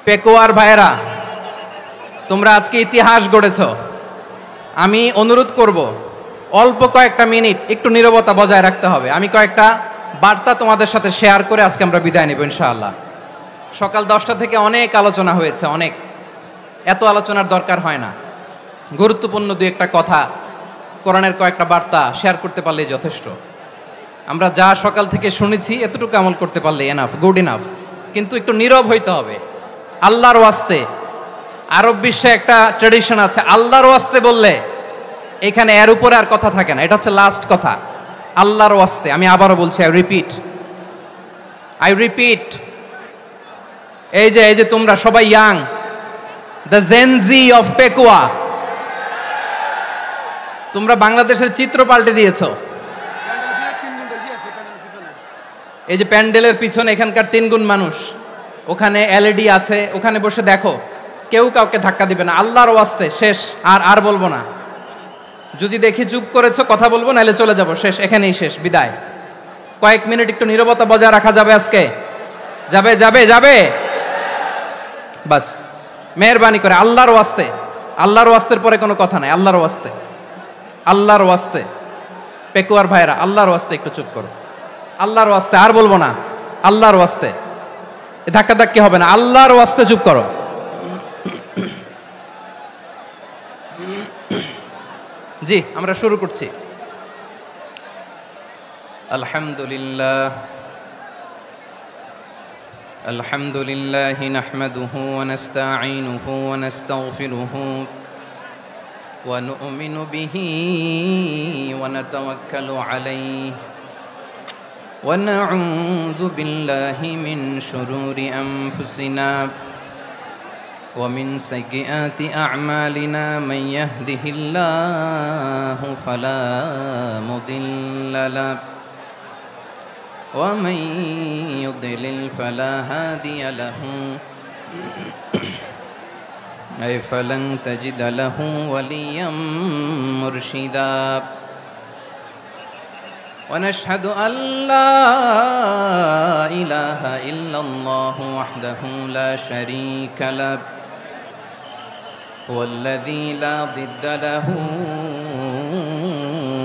পেকুয়ার ভাইরা, তোমরা আজকে ইতিহাস গড়েছ। আমি অনুরোধ করব, অল্প কয়েকটা মিনিট একটু নীরবতা বজায় রাখতে হবে। আমি কয়েকটা বার্তা তোমাদের সাথে শেয়ার করে আজকে আমরা বিদায় নেব ইনশাআল্লাহ। সকাল 10টা থেকে অনেক আলোচনা হয়েছে, অনেক, এত আলোচনার দরকার হয় না। গুরুত্বপূর্ণ দুই একটা কথা, কোরআনের কয়েকটা বার্তা শেয়ার করতে পারলেই যথেষ্ট। আমরা যা সকাল থেকে শুনেছি এতটুকু আমল করতে পারলে এনাফ, গুড ইনাফ। কিন্তু একটু নীরব হইতে হবে আল্লাহর ওয়াস্তে। আরব বিশ্বে একটা ট্র্যাডিশন আছে, আল্লাহর ওয়াস্তে বললে এখানে এর উপরে আর কথা থাকে না, এটা হচ্ছে লাস্ট কথা। আল্লাহর ওয়াস্তে, আমি আবারও বলছি, আই রিপিট, এই যে তোমরা সবাই young, the Gen Z of Pekua, তোমরা বাংলাদেশের চিত্র পাল্টে দিয়েছো। এই যে প্যান্ডেলের পিছনে এখানকার 3 গুণ মানুষ, ওখানে এলইডি আছে, ওখানে বসে দেখো, কেউ কাউকে ধাক্কা দিবে না। আল্লাহর ওয়াস্তে, শেষ। আর বলবো না। যদি দেখি চুপ করেছো, কথা বলবো, নাহলে চলে যাবো, শেষ, এখানেই শেষ, বিদায়। কয়েক মিনিট একটু নীরবতা বজায় রাখা যাবে আজকে? যাবে বাস, মেহেরবানি করে আল্লাহর ওয়াস্তে। আল্লাহর ওয়াস্তের পরে কোনো কথা নাই, আল্লাহর ওয়াস্তে। পেকুয়ার ভাইরা, আল্লাহর ওয়াস্তে একটু চুপ করো। আল্লাহর ওয়াস্তে, আর বলবো না, আল্লাহর ওয়াস্তে। ধাক্কাধাক্কি হবে না, আল্লাহর ওয়াস্তে চুপ করো। জি, আমরা শুরু করছি। আলহামদুলিল্লাহ নাহমাদুহু ওয়া নাস্তাঈনুহু ওয়া নাস্তাগফিরুহু ওয়া নু'মিনু বিহি ওয়া নাতাওয়াক্কালু আলাইহি ওয়া নাউযু বিল্লাহি মিন শুরুরি আনফুসিনা ومن سيئات أعمالنا من يهده الله فلا مضل له ومن يضلل فلا هادي له أي فلن تجد له وليا مرشدا ونشهد أن لا إله إلا الله وحده لا شريك له هو الذي لا ضد له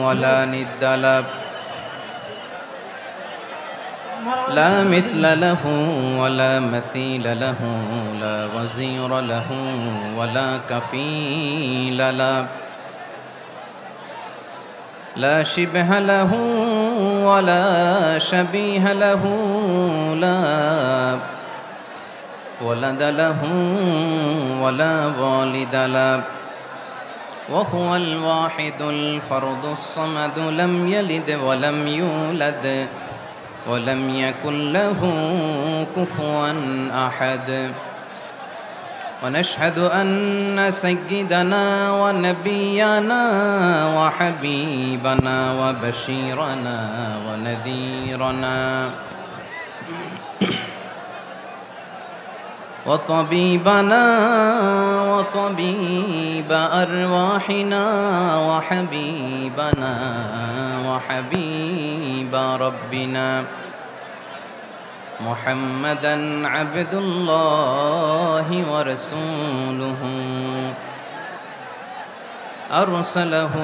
ولا ند له لا مثل له ولا مثيل له لا وزير له ولا كفيل له لا شبه له ولا شبيه له لا ولد له ولا والد له وهو الواحد الفرد الصمد لم يلد ولم يولد ولم يكن له كفوا أحد ونشهد أن سيدنا ونبينا وحبيبنا وبشيرنا ونذيرنا وطبيبنا وطبيب أرواحنا وحبيبنا وحبيب ربنا محمدا عبد الله ورسوله أرسله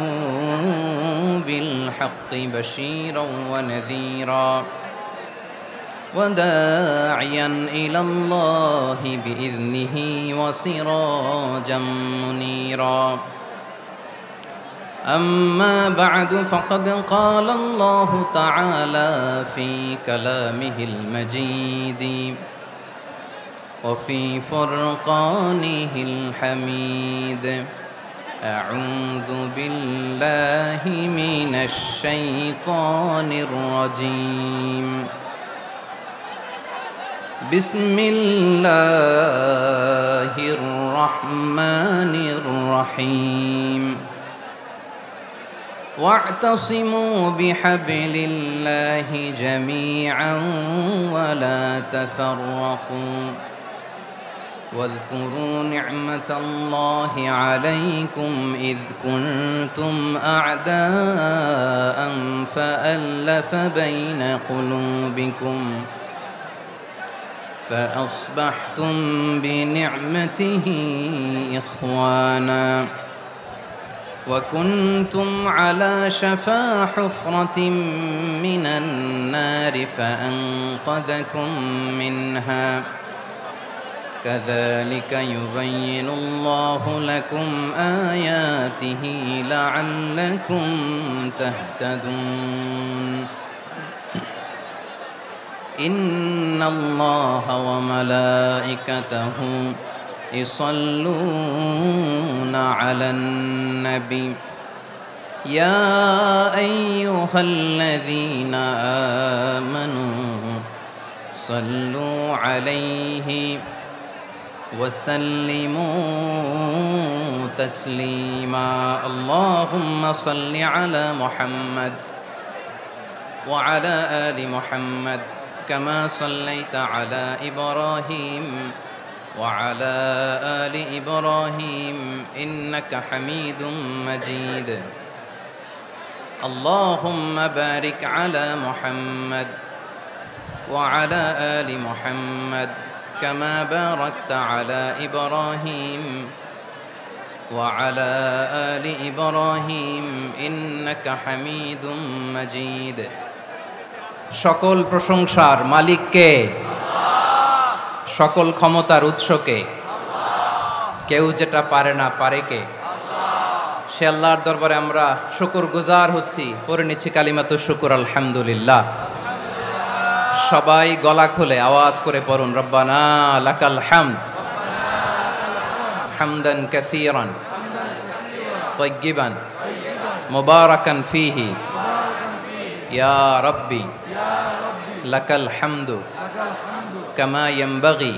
بالحق بشيرا ونذيرا وداعيا إلى الله بإذنه وسراجا منيرا أما بعد فقد قال الله تعالى في كلامه المجيد وفي فرقانه الحميد أعوذ بالله من الشيطان الرجيم بسم الله الرحمن الرحيم واعتصموا بحبل الله جميعا ولا تفرقوا واذكروا نعمة الله عليكم إذ كنتم أعداء فألف بين قلوبكم فأصبحتم بنعمته إخوانا وكنتم على شفا حفرة من النار فأنقذكم منها كذلك يبين الله لكم آياته لعلكم تهتدون إن الله وملائكته يصلون على النبي يا أيها الذين آمنوا صلوا عليه وسلموا تسليما اللهم صل على محمد وعلى آل محمد كما صليت على إبراهيم وعلى آل إبراهيم إنك حميد مجيد اللهم بارك على محمد وعلى آل محمد كما باركت على إبراهيم وعلى آل إبراهيم إنك حميد مجيد সকল প্রশংসার মালিক কে? আল্লাহ। সকল ক্ষমতার উৎস কে? আল্লাহ। কেউ যেটা পারে না পারে কে? আল্লাহ। সে আল্লাহর দরবারে আমরা শুকরগুজার হচ্ছি, পড়ে নিচ্ছি কালিমাতু শুকর আলহামদুলিল্লাহ। সবাই গলা খুলে আওয়াজ করে পড়ুন রব্বানা লাকাল হামদ হামদান কাসীরান তাইয়্যিবান মুবারাকান ফীহি ইয়া রাব্বি লাকাল হামদু কামা ইয়ানবাগি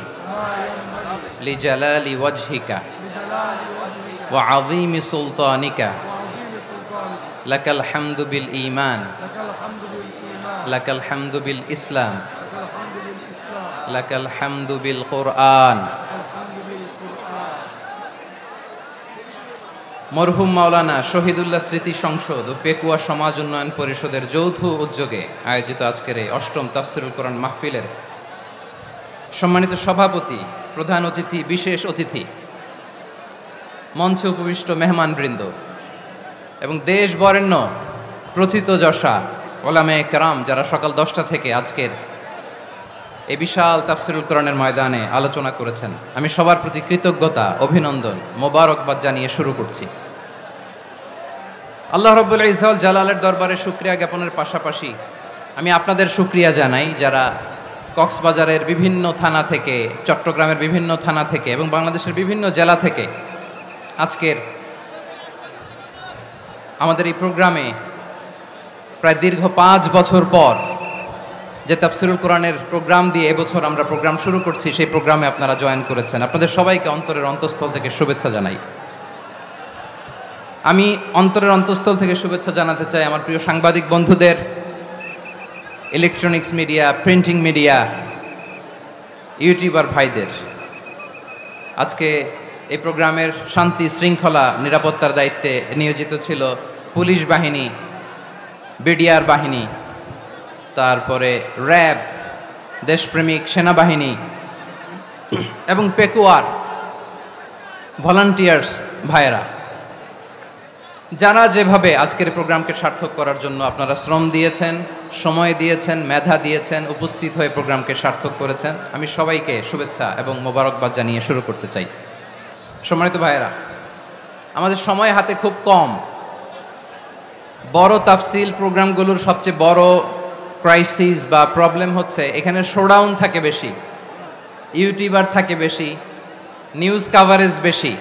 লিজালালি ওয়াজহিকা ওয়া আযীমি সুলতানিকা লাকাল হামদু বিল ঈমান লাকাল হামদু বিল ইসলাম লাকাল হামদু বিল কুরআন। মরহুম মাওলানা শহীদুল্লাহ স্মৃতি সংসদ ও পেকুয়া সমাজ উন্নয়ন পরিষদের যৌথ উদ্যোগে আয়োজিত আজকের এই অষ্টম তাফসিরুল কোরআন মাহফিলের সম্মানিত সভাপতি, প্রধান অতিথি, বিশেষ অতিথি, মঞ্চে উপবিষ্ট মেহমানবৃন্দ এবং দেশ বরেণ্য প্রথিতযশা ওলামায়ে কেরাম যারা সকাল 10টা থেকে আজকের এই বিশাল তাফসিরুল কোরআনের ময়দানে আলোচনা করেছেন, আমি সবার প্রতি কৃতজ্ঞতা, অভিনন্দন, মোবারকবাদ জানিয়ে শুরু করছি। আল্লাহ রাব্বুল ইজ্জত জালালের দরবারে শুকরিয়া জ্ঞাপনের পাশাপাশি আমি আপনাদের শুকরিয়া জানাই যারা কক্সবাজারের বিভিন্ন থানা থেকে, চট্টগ্রামের বিভিন্ন থানা থেকে এবং বাংলাদেশের বিভিন্ন জেলা থেকে আজকের আমাদের এই প্রোগ্রামে প্রায় দীর্ঘ 5 বছর পর যে তাফসিরুল কোরআনের প্রোগ্রাম দিয়ে এবছর আমরা প্রোগ্রাম শুরু করছি, সেই প্রোগ্রামে আপনারা জয়েন করেছেন। আপনাদের সবাইকে অন্তরের অন্তঃস্থল থেকে শুভেচ্ছা জানাই। আমি অন্তরের অন্তঃস্থল থেকে শুভেচ্ছা জানাতে চাই আমার প্রিয় সাংবাদিক বন্ধুদের, electronics media, printing media, YouTuber ভাইদের। আজকে এই প্রোগ্রামের শান্তি শৃঙ্খলা নিরাপত্তার দায়িত্বে নিয়োজিত ছিল পুলিশ বাহিনী, বিডিআর বাহিনী, তারপরে র্যাব, দেশপ্রেমিক সেনাবাহিনী এবং পেকুয়ার ভলান্টিয়ার্স ভাইয়েরা, যারা যেভাবে আজকের প্রোগ্রামকে সার্থক করার জন্য আপনারা শ্রম দিয়েছেন, সময় দিয়েছেন, মেধা দিয়েছেন, উপস্থিত হয়ে প্রোগ্রামকে সার্থক করেছেন, আমি সবাইকে শুভেচ্ছা এবং মোবারকবাদ জানিয়ে শুরু করতে চাই। সম্মানিত ভাইয়েরা, আমাদের সময় হাতে খুব কম। বড় তাফসিল প্রোগ্রামগুলোর সবচেয়ে বড় ক্রাইসিস বা প্রবলেম হচ্ছে এখানে শোডাউন থাকে বেশি, ইউটিউবার থাকে বেশি, নিউজ কাভারেজ বেশি,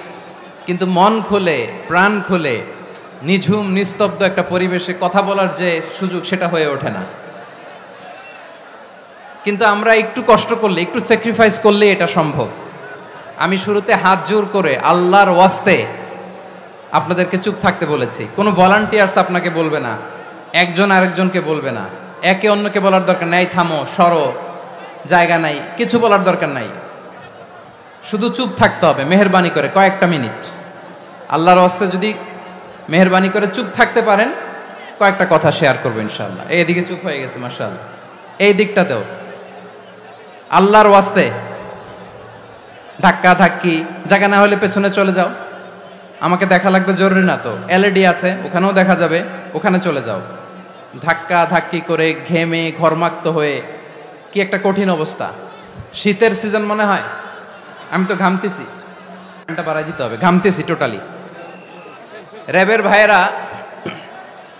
কিন্তু মন খুলে, প্রাণ খুলে, নিঝুম নিস্তব্ধ একটা পরিবেশে কথা বলার যে সুযোগ, সেটা হয়ে ওঠে না। কিন্তু আমরা একটু কষ্ট করলে, একটু স্যাক্রিফাইস করলে এটা সম্ভব। আমি শুরুতে হাত জোর করে আল্লাহর ওয়াস্তে আপনাদেরকে চুপ থাকতে বলেছি। কোনো ভলান্টিয়ার্স আপনাকে বলবে না, একজন আরেকজনকে বলবে না, একে অন্যকে বলার দরকার নাই, থামো, সরো, জায়গা নাই, কিছু বলার দরকার নাই। শুধু চুপ থাকতে হবে মেহেরবানি করে কয়েকটা মিনিট। আল্লাহর ওয়াস্তে যদি মেহেরবানি করে চুপ থাকতে পারেন, কয়েকটা কথা শেয়ার করবো ইনশাআল্লাহ। এইদিকে চুপ হয়ে গেছে মাশাআল্লাহ, এই দিকটাতেও আল্লাহর ওয়াস্তে ধাক্কা ধাক্কি, জায়গা না হলে পেছনে চলে যাও। আমাকে দেখা লাগবে জরুরি না তো, এলইডি আছে, ওখানেও দেখা যাবে, ওখানে চলে যাও। ধাক্কা ধাক্কি করে ঘেমে ঘরমাক্ত হয়ে কি একটা কঠিন অবস্থা। শীতের সিজন মনে হয়, আমি তো ঘামতেছি, ঘন্টা বাড়াই দিতে হবে, ঘামতেছি টোটালি। র্যাবের ভাইয়েরা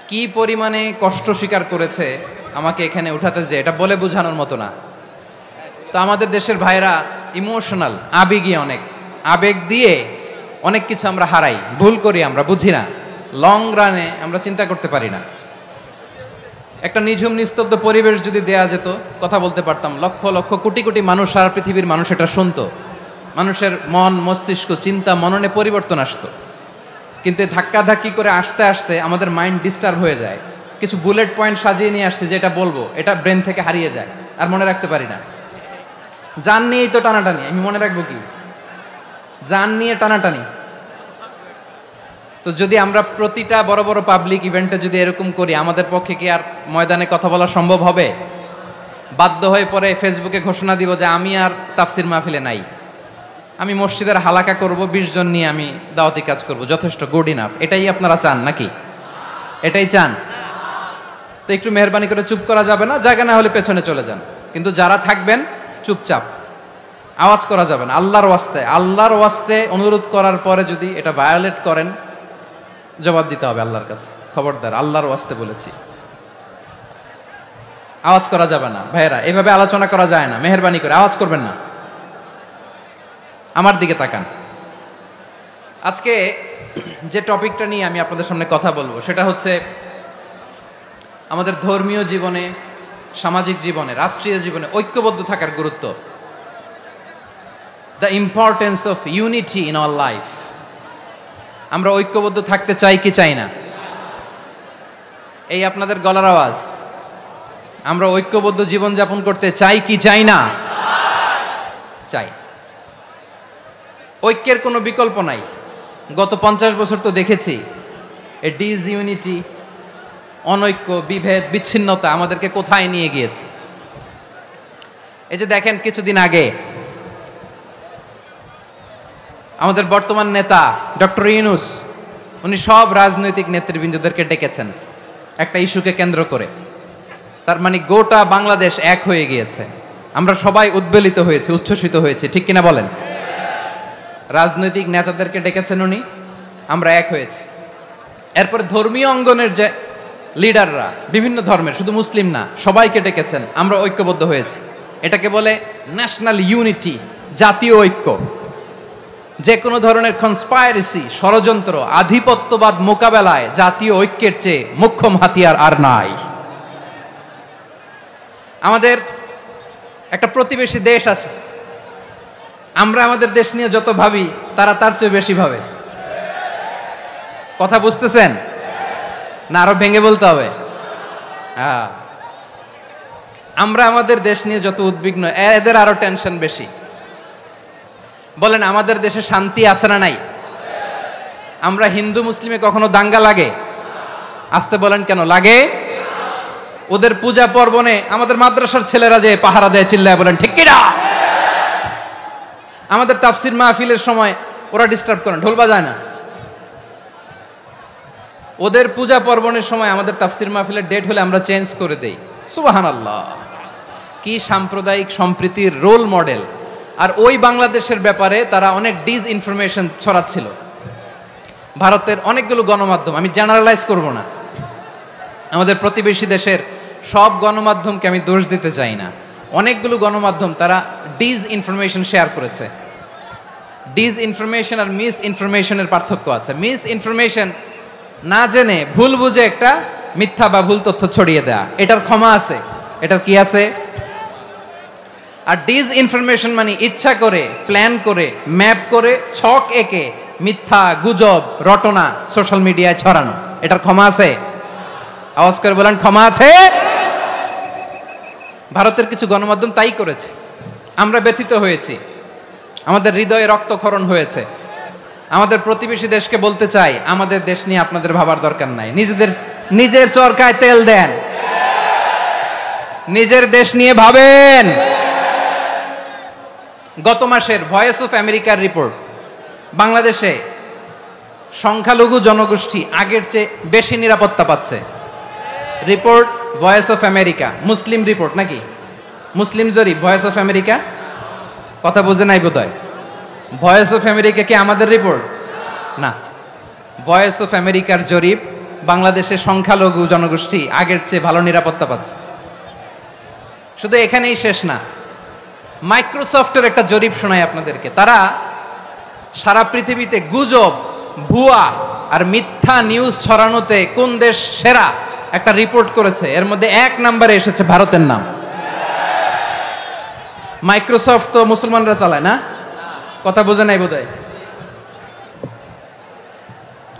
কি পরিমাণে কষ্ট স্বীকার করেছে আমাকে এখানে উঠাতে, যে এটা বলে বোঝানোর মতো না। তো আমাদের দেশের ভাইরা ইমোশনাল, আবেগী, অনেক আবেগ দিয়ে অনেক কিছু আমরা হারাই, ভুল করি, আমরা বুঝি না, লং রানে আমরা চিন্তা করতে পারি না। একটা নিঝুম নিস্তব্ধ পরিবেশ যদি দেয়া যেত, কথা বলতে পারতাম, লক্ষ লক্ষ কোটি কোটি মানুষ, সারা পৃথিবীর মানুষ এটা শুনতো, মানুষের মন মস্তিষ্ক চিন্তা মননে পরিবর্তন আসতো। কিন্তু ধাক্কা ধাক্কি করে আসতে আসতে আমাদের মাইন্ড ডিস্টার্ব হয়ে যায়। কিছু বুলেট পয়েন্ট সাজিয়ে নিয়ে আসছে, যেটা বলবো এটা ব্রেন থেকে হারিয়ে যায়, আর মনে রাখতে পারি না। জান নিয়েই তো টানাটানি, আমি মনে রাখবো কি? জান নিয়ে টানাটানি। তো যদি আমরা প্রতিটা বড় বড় পাবলিক ইভেন্টে যদি এরকম করি, আমাদের পক্ষে কি আর ময়দানে কথা বলা সম্ভব হবে? বাধ্য হয়ে পরে ফেসবুকে ঘোষণা দিব যে আমি আর তাফসির মাহফিলে নাই, আমি মসজিদের হালাকা করব, 20 জন নিয়ে আমি দাওয়াতি কাজ করব, যথেষ্ট, গুড ইনাফ। এটাই আপনারা চান নাকি? এটাই চান? তো একটু মেহরবানি করে চুপ করা যাবে না, জায়গা না হলে পেছনে চলে যান। কিন্তু যারা থাকবেন চুপচাপ, আওয়াজ করা যাবে না। আল্লাহর ওয়াস্তে, আল্লাহর ওয়াস্তে অনুরোধ করার পরে যদি এটা ভায়োলেট করেন, জবাব দিতে হবে আল্লাহর কাছে। খবরদার, আল্লাহর ওয়াস্তে বলেছি, আওয়াজ করা যাবে না। ভাইয়েরা, এভাবে আলোচনা করা যায় না, মেহরবানি করে আওয়াজ করবেন না। আমার দিকে তাকান। আজকে যে টপিকটা নিয়ে আমি আপনাদের সামনে কথা বলবো, সেটা হচ্ছে আমাদের ধর্মীয় জীবনে, সামাজিক জীবনে, রাষ্ট্রীয় জীবনে ঐক্যবদ্ধ থাকার গুরুত্ব। The importance of unity in our life. আমরা ঐক্যবদ্ধ থাকতে চাই কি চাই না? এই আপনাদের গলার আওয়াজ। আমরা ঐক্যবদ্ধ জীবনযাপন করতে চাই কি চাই না? চাই। ঐক্যের কোনো বিকল্প নাই। গত 50 বছর তো দেখেছি এই ডিসইউনিটি, অনৈক্য, বিভেদ, বিচ্ছিন্নতা আমাদেরকে কোথায় নিয়ে গিয়েছে। এই যে দেখেন, কিছুদিন আগে আমাদের বর্তমান নেতা ডক্টর ইউনূস, উনি সব রাজনৈতিক নেতৃবৃন্দদেরকে ডেকেছেন একটা ইস্যুকে কেন্দ্র করে। তার মানে গোটা বাংলাদেশ এক হয়ে গিয়েছে। আমরা সবাই উদ্বেলিত হয়েছে, উচ্ছ্বসিত হয়েছে, ঠিক কিনা বলেন? রাজনৈতিক নেতাদেরকে ডেকেছেন উনি, আমরা এক হয়েছি। এরপর ধর্মীয় অঙ্গনের যে লিডাররা, বিভিন্ন ধর্মের, শুধু মুসলিম না, সবাইকে ডেকেছেন, আমরা ঐক্যবদ্ধ হয়েছি। এটাকে বলে ন্যাশনাল ইউনিটি, জাতীয় ঐক্য। যে কোনো ধরনের কনস্পাইরেসি, ষড়যন্ত্র, আধিপত্যবাদ মোকাবেলায় জাতীয় ঐক্যের চেয়ে মোক্ষম হাতিয়ার আর নাই। আমাদের একটা প্রতিবেশী দেশ আছে, আমরা আমাদের দেশ নিয়ে যত ভাবি, তারা তার চেয়ে বেশি ভাবে। কথা বুঝতেছেন না? আরো ভেঙে বলতে হবে। আমরা আমাদের দেশ নিয়ে যত উদ্বিগ্ন, এদের আরো টেনশন বেশি। বলেন, আমাদের দেশে শান্তি আছে না নাই? আমরা হিন্দু মুসলিমে কখনো দাঙ্গা লাগে? আসতে বলেন, কেন লাগে? ওদের পূজা পার্বণে আমাদের মাদ্রাসার ছেলেরা যে পাহারা দেয়, চিল্লায় বলেন ঠিক কিনা? আমাদের তাফসির মাহফিলের সময় ওরা ডিস্টার্ব করেন, ঢোল বাজায় না। ওদের পূজা পার্বণের সময় আমাদের তাফসির মাহফিলের ডেট হলে আমরা চেঞ্জ করে দেই। সুবহানাল্লাহ, কি সাম্প্রদায়িক সম্প্রীতির রোল মডেল। আর ওই বাংলাদেশের ব্যাপারে তারা অনেক ডিসইনফরমেশন ছড়াচ্ছিল। ভারতের অনেকগুলো গণমাধ্যম, আমি জেনারেলাইজ করব না, আমাদের প্রতিবেশী দেশের সব গণমাধ্যমকে আমি দোষ দিতে চাই না, অনেকগুলো গণমাধ্যম তারা ডিসইনফরমেশন শেয়ার করেছে। ডিসইনফরমেশন আর মিস ইনফরমেশনের পার্থক্য আছে। মিস ইনফরমেশন না জেনে ভুল বুঝে একটা মিথ্যা বা ভুল তথ্য ছড়িয়ে দেয়া, এটার ক্ষমা আছে, এটার কি আছে? আর ডিসইনফরমেশন মানে ইচ্ছা করে, প্ল্যান করে, ম্যাপ করে, ছক এঁকে মিথ্যা, গুজব, রটনা সোশ্যাল মিডিয়ায় ছড়ানো, এটার ক্ষমা আছে? আওয়াজ করে বলেন, ক্ষমা আছে? ভারতের কিছু গণমাধ্যম তাই করেছে। আমরা ব্যথিত হয়েছি, আমাদের হৃদয়ে রক্তক্ষরণ হয়েছে। আমাদের প্রতিবেশী দেশকে বলতে চাই, আমাদের দেশ নিয়ে আপনাদের ভাবার দরকার নাই। নিজের চরকায় তেল দেন, নিজের দেশ নিয়ে ভাবেন। গত মাসের ভয়েস অফ আমেরিকার রিপোর্ট, বাংলাদেশে সংখ্যালঘু জনগোষ্ঠী আগের চেয়ে বেশি নিরাপত্তা পাচ্ছে। Report voice of America, Muslim report নাকি? মুসলিম জরিপ, ভয়েস অফ আমেরিকা। কথা বুঝে নাই বোধহয়। ভয়েস অফ আমেরিকা কি আমাদের রিপোর্ট? না, ভয়েস অফ আমেরিকার জরিপ, বাংলাদেশের সংখ্যালঘু জনগোষ্ঠী আগের চেয়ে ভালো নিরাপত্তা পাচ্ছে। শুধু এখানেই শেষ না, মাইক্রোসফটের একটা জরিপ শোনায় আপনাদেরকে। তারা সারা পৃথিবীতে গুজব, ভুয়া আর মিথ্যা নিউজ ছড়ানোতে কোন দেশ সেরা একটা রিপোর্ট করেছে। এর মধ্যে 1 নম্বরে এসেছে ভারতের নাম। মাইক্রোসফট তো মুসলমানরা চালায় না? কথা বোঝে নাই বোধহয়।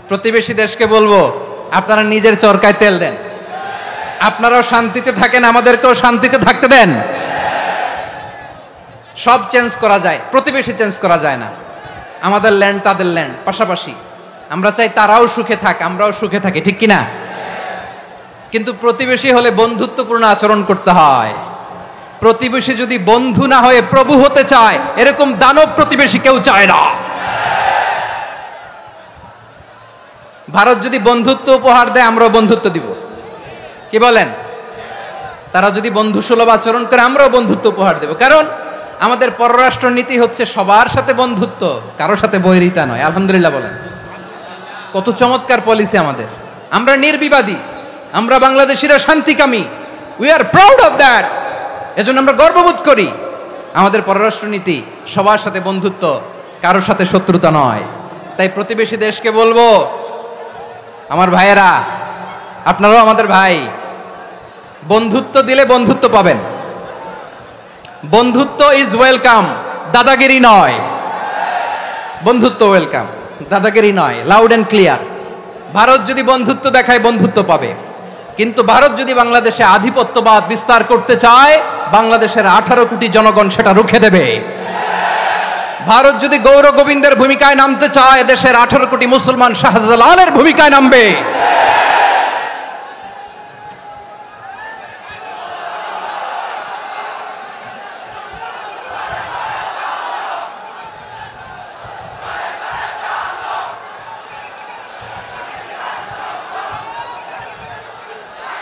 প্রতিবেশী দেশকে বলবো, আপনারা নিজের চরকায় তেল দেন, আপনারাও শান্তিতে থাকেন, আমাদেরকেও শান্তিতে থাকতে দেন। সব চেঞ্জ করা যায়, প্রতিবেশী চেঞ্জ করা যায় না। আমাদের ল্যান্ড তাদের ল্যান্ড, পাশাপাশি। আমরা চাই তারাও সুখে থাক, আমরাও সুখে থাকি, ঠিক কিনা? কিন্তু প্রতিবেশী হলে বন্ধুত্বপূর্ণ আচরণ করতে হয়। প্রতিবেশী যদি বন্ধু না হয়ে প্রভু হতে চায়, এরকম দানব প্রতিবেশী কেউ চায় না। ভারত যদি বন্ধুত্ব উপহার দেয়, আমরাও বন্ধুত্ব দিব। কি বলেন? তারা যদি বন্ধুসুলভ আচরণ করে, আমরাও বন্ধুত্ব উপহার দেব। কারণ আমাদের পররাষ্ট্র নীতি হচ্ছে সবার সাথে বন্ধুত্ব, কারোর সাথে বৈরিতা নয়। আলহামদুলিল্লাহ বলেন, কত চমৎকার পলিসি আমাদের। আমরা নির্বিবাদী, আমরা বাংলাদেশিরা শান্তিকামী। We are proud of that. এজন্য আমরা গর্ববোধ করি। আমাদের পররাষ্ট্র নীতি সবার সাথে বন্ধুত্ব, কারোর সাথে শত্রুতা নয়। তাই প্রতিবেশী দেশকে বলবো, আমার ভাইয়েরা, আপনারাও আমাদের ভাই। বন্ধুত্ব দিলে বন্ধুত্ব পাবেন। বন্ধুত্ব ইজ ওয়েলকাম, দাদাগিরি নয়। বন্ধুত্ব ওয়েলকাম, দাদাগিরি নয়। Loud and clear. ভারত যদি বন্ধুত্ব দেখায়, বন্ধুত্ব পাবে। কিন্তু ভারত যদি বাংলাদেশে আধিপত্যবাদ বিস্তার করতে চায়, বাংলাদেশের 18 কোটি জনগণ সেটা রুখে দেবে। ভারত যদি গৌর গোবিন্দের ভূমিকায় নামতে চায়, দেশের 18 কোটি মুসলমান শাহজালালের ভূমিকায় নামবে।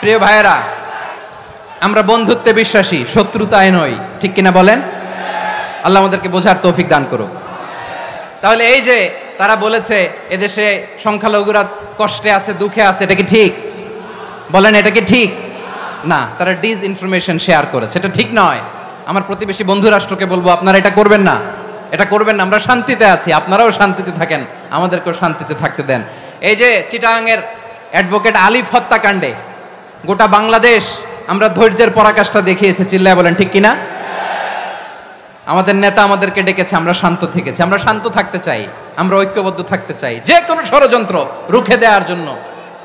প্রিয় ভাইয়েরা, আমরা বন্ধুত্বে বিশ্বাসী, শত্রুতায় নই, ঠিক কিনা বলেন? আল্লাহ আমাদেরকে বোঝার তৌফিক দান করুক। তাহলে এই যে তারা বলেছে এদেশে সংখ্যালঘুরা কষ্টে আছে, দুঃখে আছে, এটা কি ঠিক? বলেন, এটা কি ঠিক? না, তারা ডিস ইনফরমেশন শেয়ার করেছে, এটা ঠিক নয়। আমার প্রতিবেশী বন্ধু রাষ্ট্রকে বলবো, আপনারা এটা করবেন না, এটা করবেন না। আমরা শান্তিতে আছি, আপনারাও শান্তিতে থাকেন, আমাদেরকেও শান্তিতে থাকতে দেন। এই যে চিটাগাংয়ের অ্যাডভোকেট আলিফ হত্যাকাণ্ডে গোটা বাংলাদেশ আমরা ধৈর্যের পরাকাষ্ঠা দেখিয়েছে, চিল্লায় বলেন ঠিক কিনা? আমাদের নেতা আমাদেরকে ডেকেছে, আমরা শান্ত থেকেছি। আমরা শান্ত থাকতে চাই, আমরা ঐক্যবদ্ধ থাকতে চাই। যে কোনো ষড়যন্ত্র রুখে দেওয়ার জন্য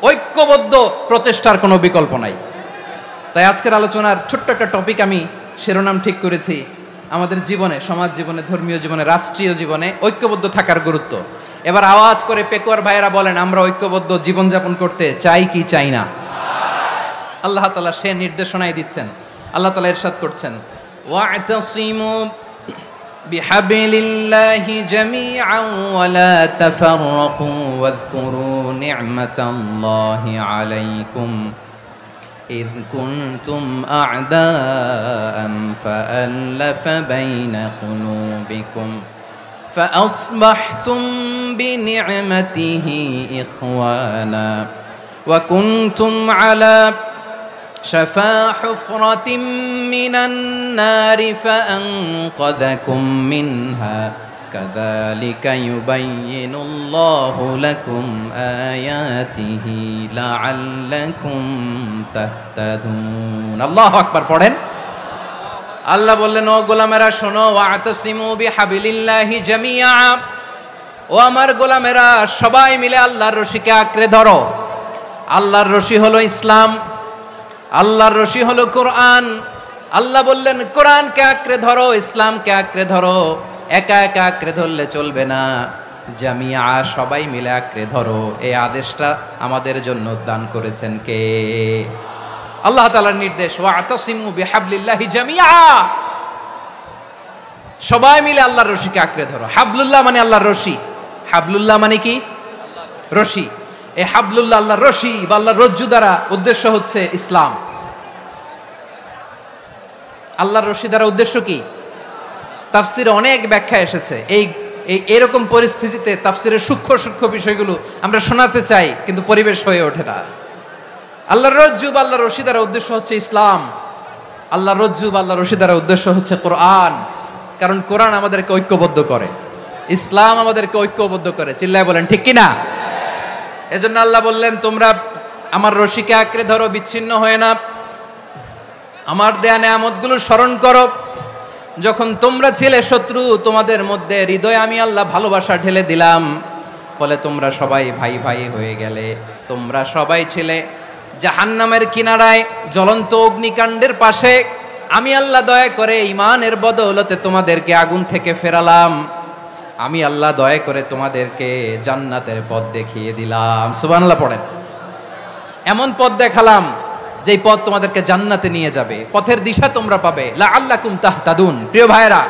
ঐক্যবদ্ধ প্রচেষ্টার কোনো বিকল্প নাই। তাই আজকের আলোচনার ছোট্ট একটা টপিক আমি শিরোনাম ঠিক করেছি, আমাদের জীবনে, সমাজ জীবনে, ধর্মীয় জীবনে, রাষ্ট্রীয় জীবনে ঐক্যবদ্ধ থাকার গুরুত্ব। এবার আওয়াজ করে পেকুয়ার ভাইয়েরা বলেন, আমরা ঐক্যবদ্ধ জীবনযাপন করতে চাই কি চাই না? আল্লাহ তাআলা সে নির্দেশনাই দিচ্ছেন। আল্লাহ তাআলা ইরশাদ করছেন, ওয়া'তাসিমু বিহাবলিল্লাহি জামিআন ওয়া লা তাফাররাকু ওয়াযকুরু নি'মাতাল্লাহি আলাইকুম إذ كنتم أعداء فألف بين قلوبكم فأصبحتم بنعمته إخوانا وكنتم على شفا حفرة من النار فأنقذكم منها كذلك يبين الله لكم آياته لعلكم تهتدون الله أكبر পড়েন। আল্লাহ বললেন, ও গোলামেরা শোনো, ওয়া'তাসিমু বিহাবলিল্লাহি জামিআ, ও আমার গোলামেরা সবাই মিলে আল্লাহর রশিকে আঁকড়ে ধরো। আল্লাহর রশি হলো ইসলাম, আল্লাহর রশি হলো কোরআন। আল্লাহ বললেন, কোরআনকে আঁকড়ে ধরো, ইসলামকে আঁকড়ে ধরো। একা একা আঁকড়ে ধরলে চলবে না, জামিয়া, সবাই মিলে আঁকড়ে ধরো। এই আদেশটা আমাদের জন্য দান করেছেন কে? আল্লাহ তাআলার নির্দেশ, ওয়া'তাসিমু বিহাবলিল্লাহি জামিআ। সবাই মিলে আল্লাহর রশিকে আঁকড়ে ধরো। হাবলুল্লাহ মানে আল্লাহর রশি। হাবলুল্লাহ মানে কি? রশি। এই হাবলুল্লাহ আল্লাহর রশি বা আল্লাহর রজ্জু দ্বারা উদ্দেশ্য হচ্ছে ইসলাম। আল্লাহর রশি দ্বারা উদ্দেশ্য কি? তাফসিরে অনেক ব্যাখ্যা এসেছে। এরকম পরিস্থিতিতে তাফসিরের সূক্ষ্ম সূক্ষ্ম বিষয়গুলো আমরা শোনাতে চাই, কিন্তু পরিবেশ হয়ে ওঠে না। আল্লাহর রজ্জু বা আল্লাহর রশি দ্বারা উদ্দেশ্য হচ্ছে ইসলাম। আল্লাহর রজ্জু বা আল্লাহর রশি দ্বারা উদ্দেশ্য হচ্ছে কোরআন। কারণ কোরআন আমাদেরকে ঐক্যবদ্ধ করে, ইসলাম আমাদেরকে ঐক্যবদ্ধ করে। চিল্লায় বলেন ঠিক কিনা? এজন্য আল্লাহ বললেন, তোমরা আমার রশিকে আঁকড়ে ধরো, বিচ্ছিন্ন হয়ে না। আমার দেয়া নেয়ামতগুলো স্মরণ করো। যখন তোমরা ছিলে শত্রু, তোমাদের মধ্যে হৃদয়ে আমি আল্লাহ ভালোবাসা ঢেলে দিলাম, ফলে তোমরা সবাই ভাই ভাই হয়ে গেলে। তোমরা সবাই ছিলে জাহান্নামের কিনারায়, জ্বলন্ত অগ্নিকাণ্ডের পাশে। আমি আল্লাহ দয়া করে ঈমানের বদৌলতে তোমাদেরকে আগুন থেকে ফেরালাম। আমি আল্লাহ দয়া করে তোমাদেরকে জান্নাতের পথ দেখিয়ে দিলাম। সুবহানাল্লাহ পড়েন। এমন পথ দেখালাম যেই পথ তোমাদেরকে জান্নাতে নিয়ে যাবে, পথের দিশা তোমরা পাবে। লাআল্লাকুম তাহতাদুন। প্রিয় ভাইরা,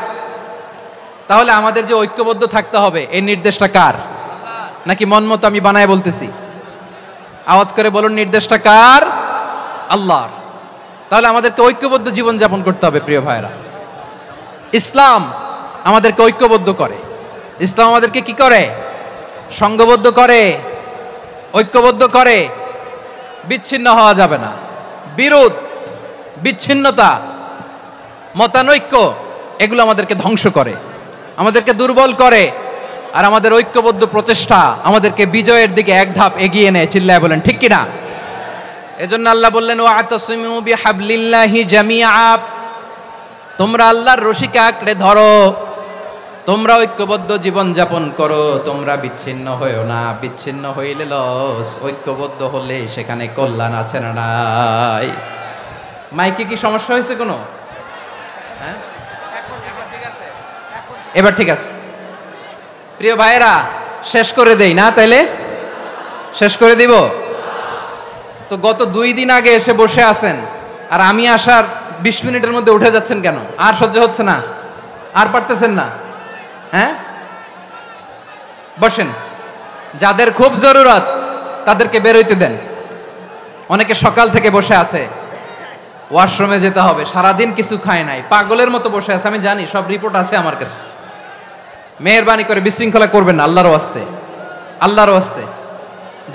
তাহলে আমাদের যে ঐক্যবদ্ধ থাকতে হবে, এই নির্দেশটা কার? নাকি মন মতো আমি বানায় বলতেছি? আওয়াজ করে বলুন, নির্দেশটা কার? আল্লাহর। তাহলে আমাদেরকে ঐক্যবদ্ধ জীবন যাপন করতে হবে। প্রিয় ভাইরা, ইসলাম আমাদেরকে ঐক্যবদ্ধ করে। ইসলাম আমাদেরকে কি করে? সংঘবদ্ধ করে, ঐক্যবদ্ধ করে। বিচ্ছিন্ন হওয়া যাবে না। বিরোধ, বিচ্ছিন্নতা, মতানৈক্য, এগুলো আমাদেরকে ধ্বংস করে, আমাদেরকে দুর্বল করে। আর আমাদের ঐক্যবদ্ধ প্রচেষ্টা আমাদেরকে বিজয়ের দিকে এক ধাপ এগিয়ে নেয়। চিল্লায় বলেন ঠিক কিনা? এজন্য আল্লাহ বললেন, ওয়াতাসিমু বিহাবলিল্লাহি জামিআ। তোমরা আল্লাহর রশিকে আঁকড়ে ধরো, তোমরা ঐক্যবদ্ধ জীবন যাপন করো, তোমরা বিচ্ছিন্ন হইও না। বিচ্ছিন্ন হইলে লস, ঐক্যবদ্ধ হলে সেখানে কল্যাণ আছে না নাই? মাইকে কি সমস্যা হয়েছে কোনো? হ্যাঁ, এবার ঠিক আছে। প্রিয় ভাইয়েরা, শেষ করে দেই না? তাইলে শেষ করে দিব তো। গত 2 দিন আগে এসে বসে আছেন, আর আমি আসার 20 মিনিটের মধ্যে উঠে যাচ্ছেন কেন? আর সহ্য হচ্ছে না? আর পারতেছেন না? হ্যাঁ, বসেন। যাদের খুব জরুরত তাদেরকে বের হইতে দেন। অনেকে সকাল থেকে বসে আছে, ওয়াশরুমে যেতে হবে, সারাদিন কিছু খায় নাই, পাগলের মতো বসে আছে। আমি জানি, সব রিপোর্ট আছে আমার কাছে। মেহেরবানি করে বিশৃঙ্খলা করবেন না, আল্লাহর ওয়াস্তে, আল্লাহর ওয়াস্তে।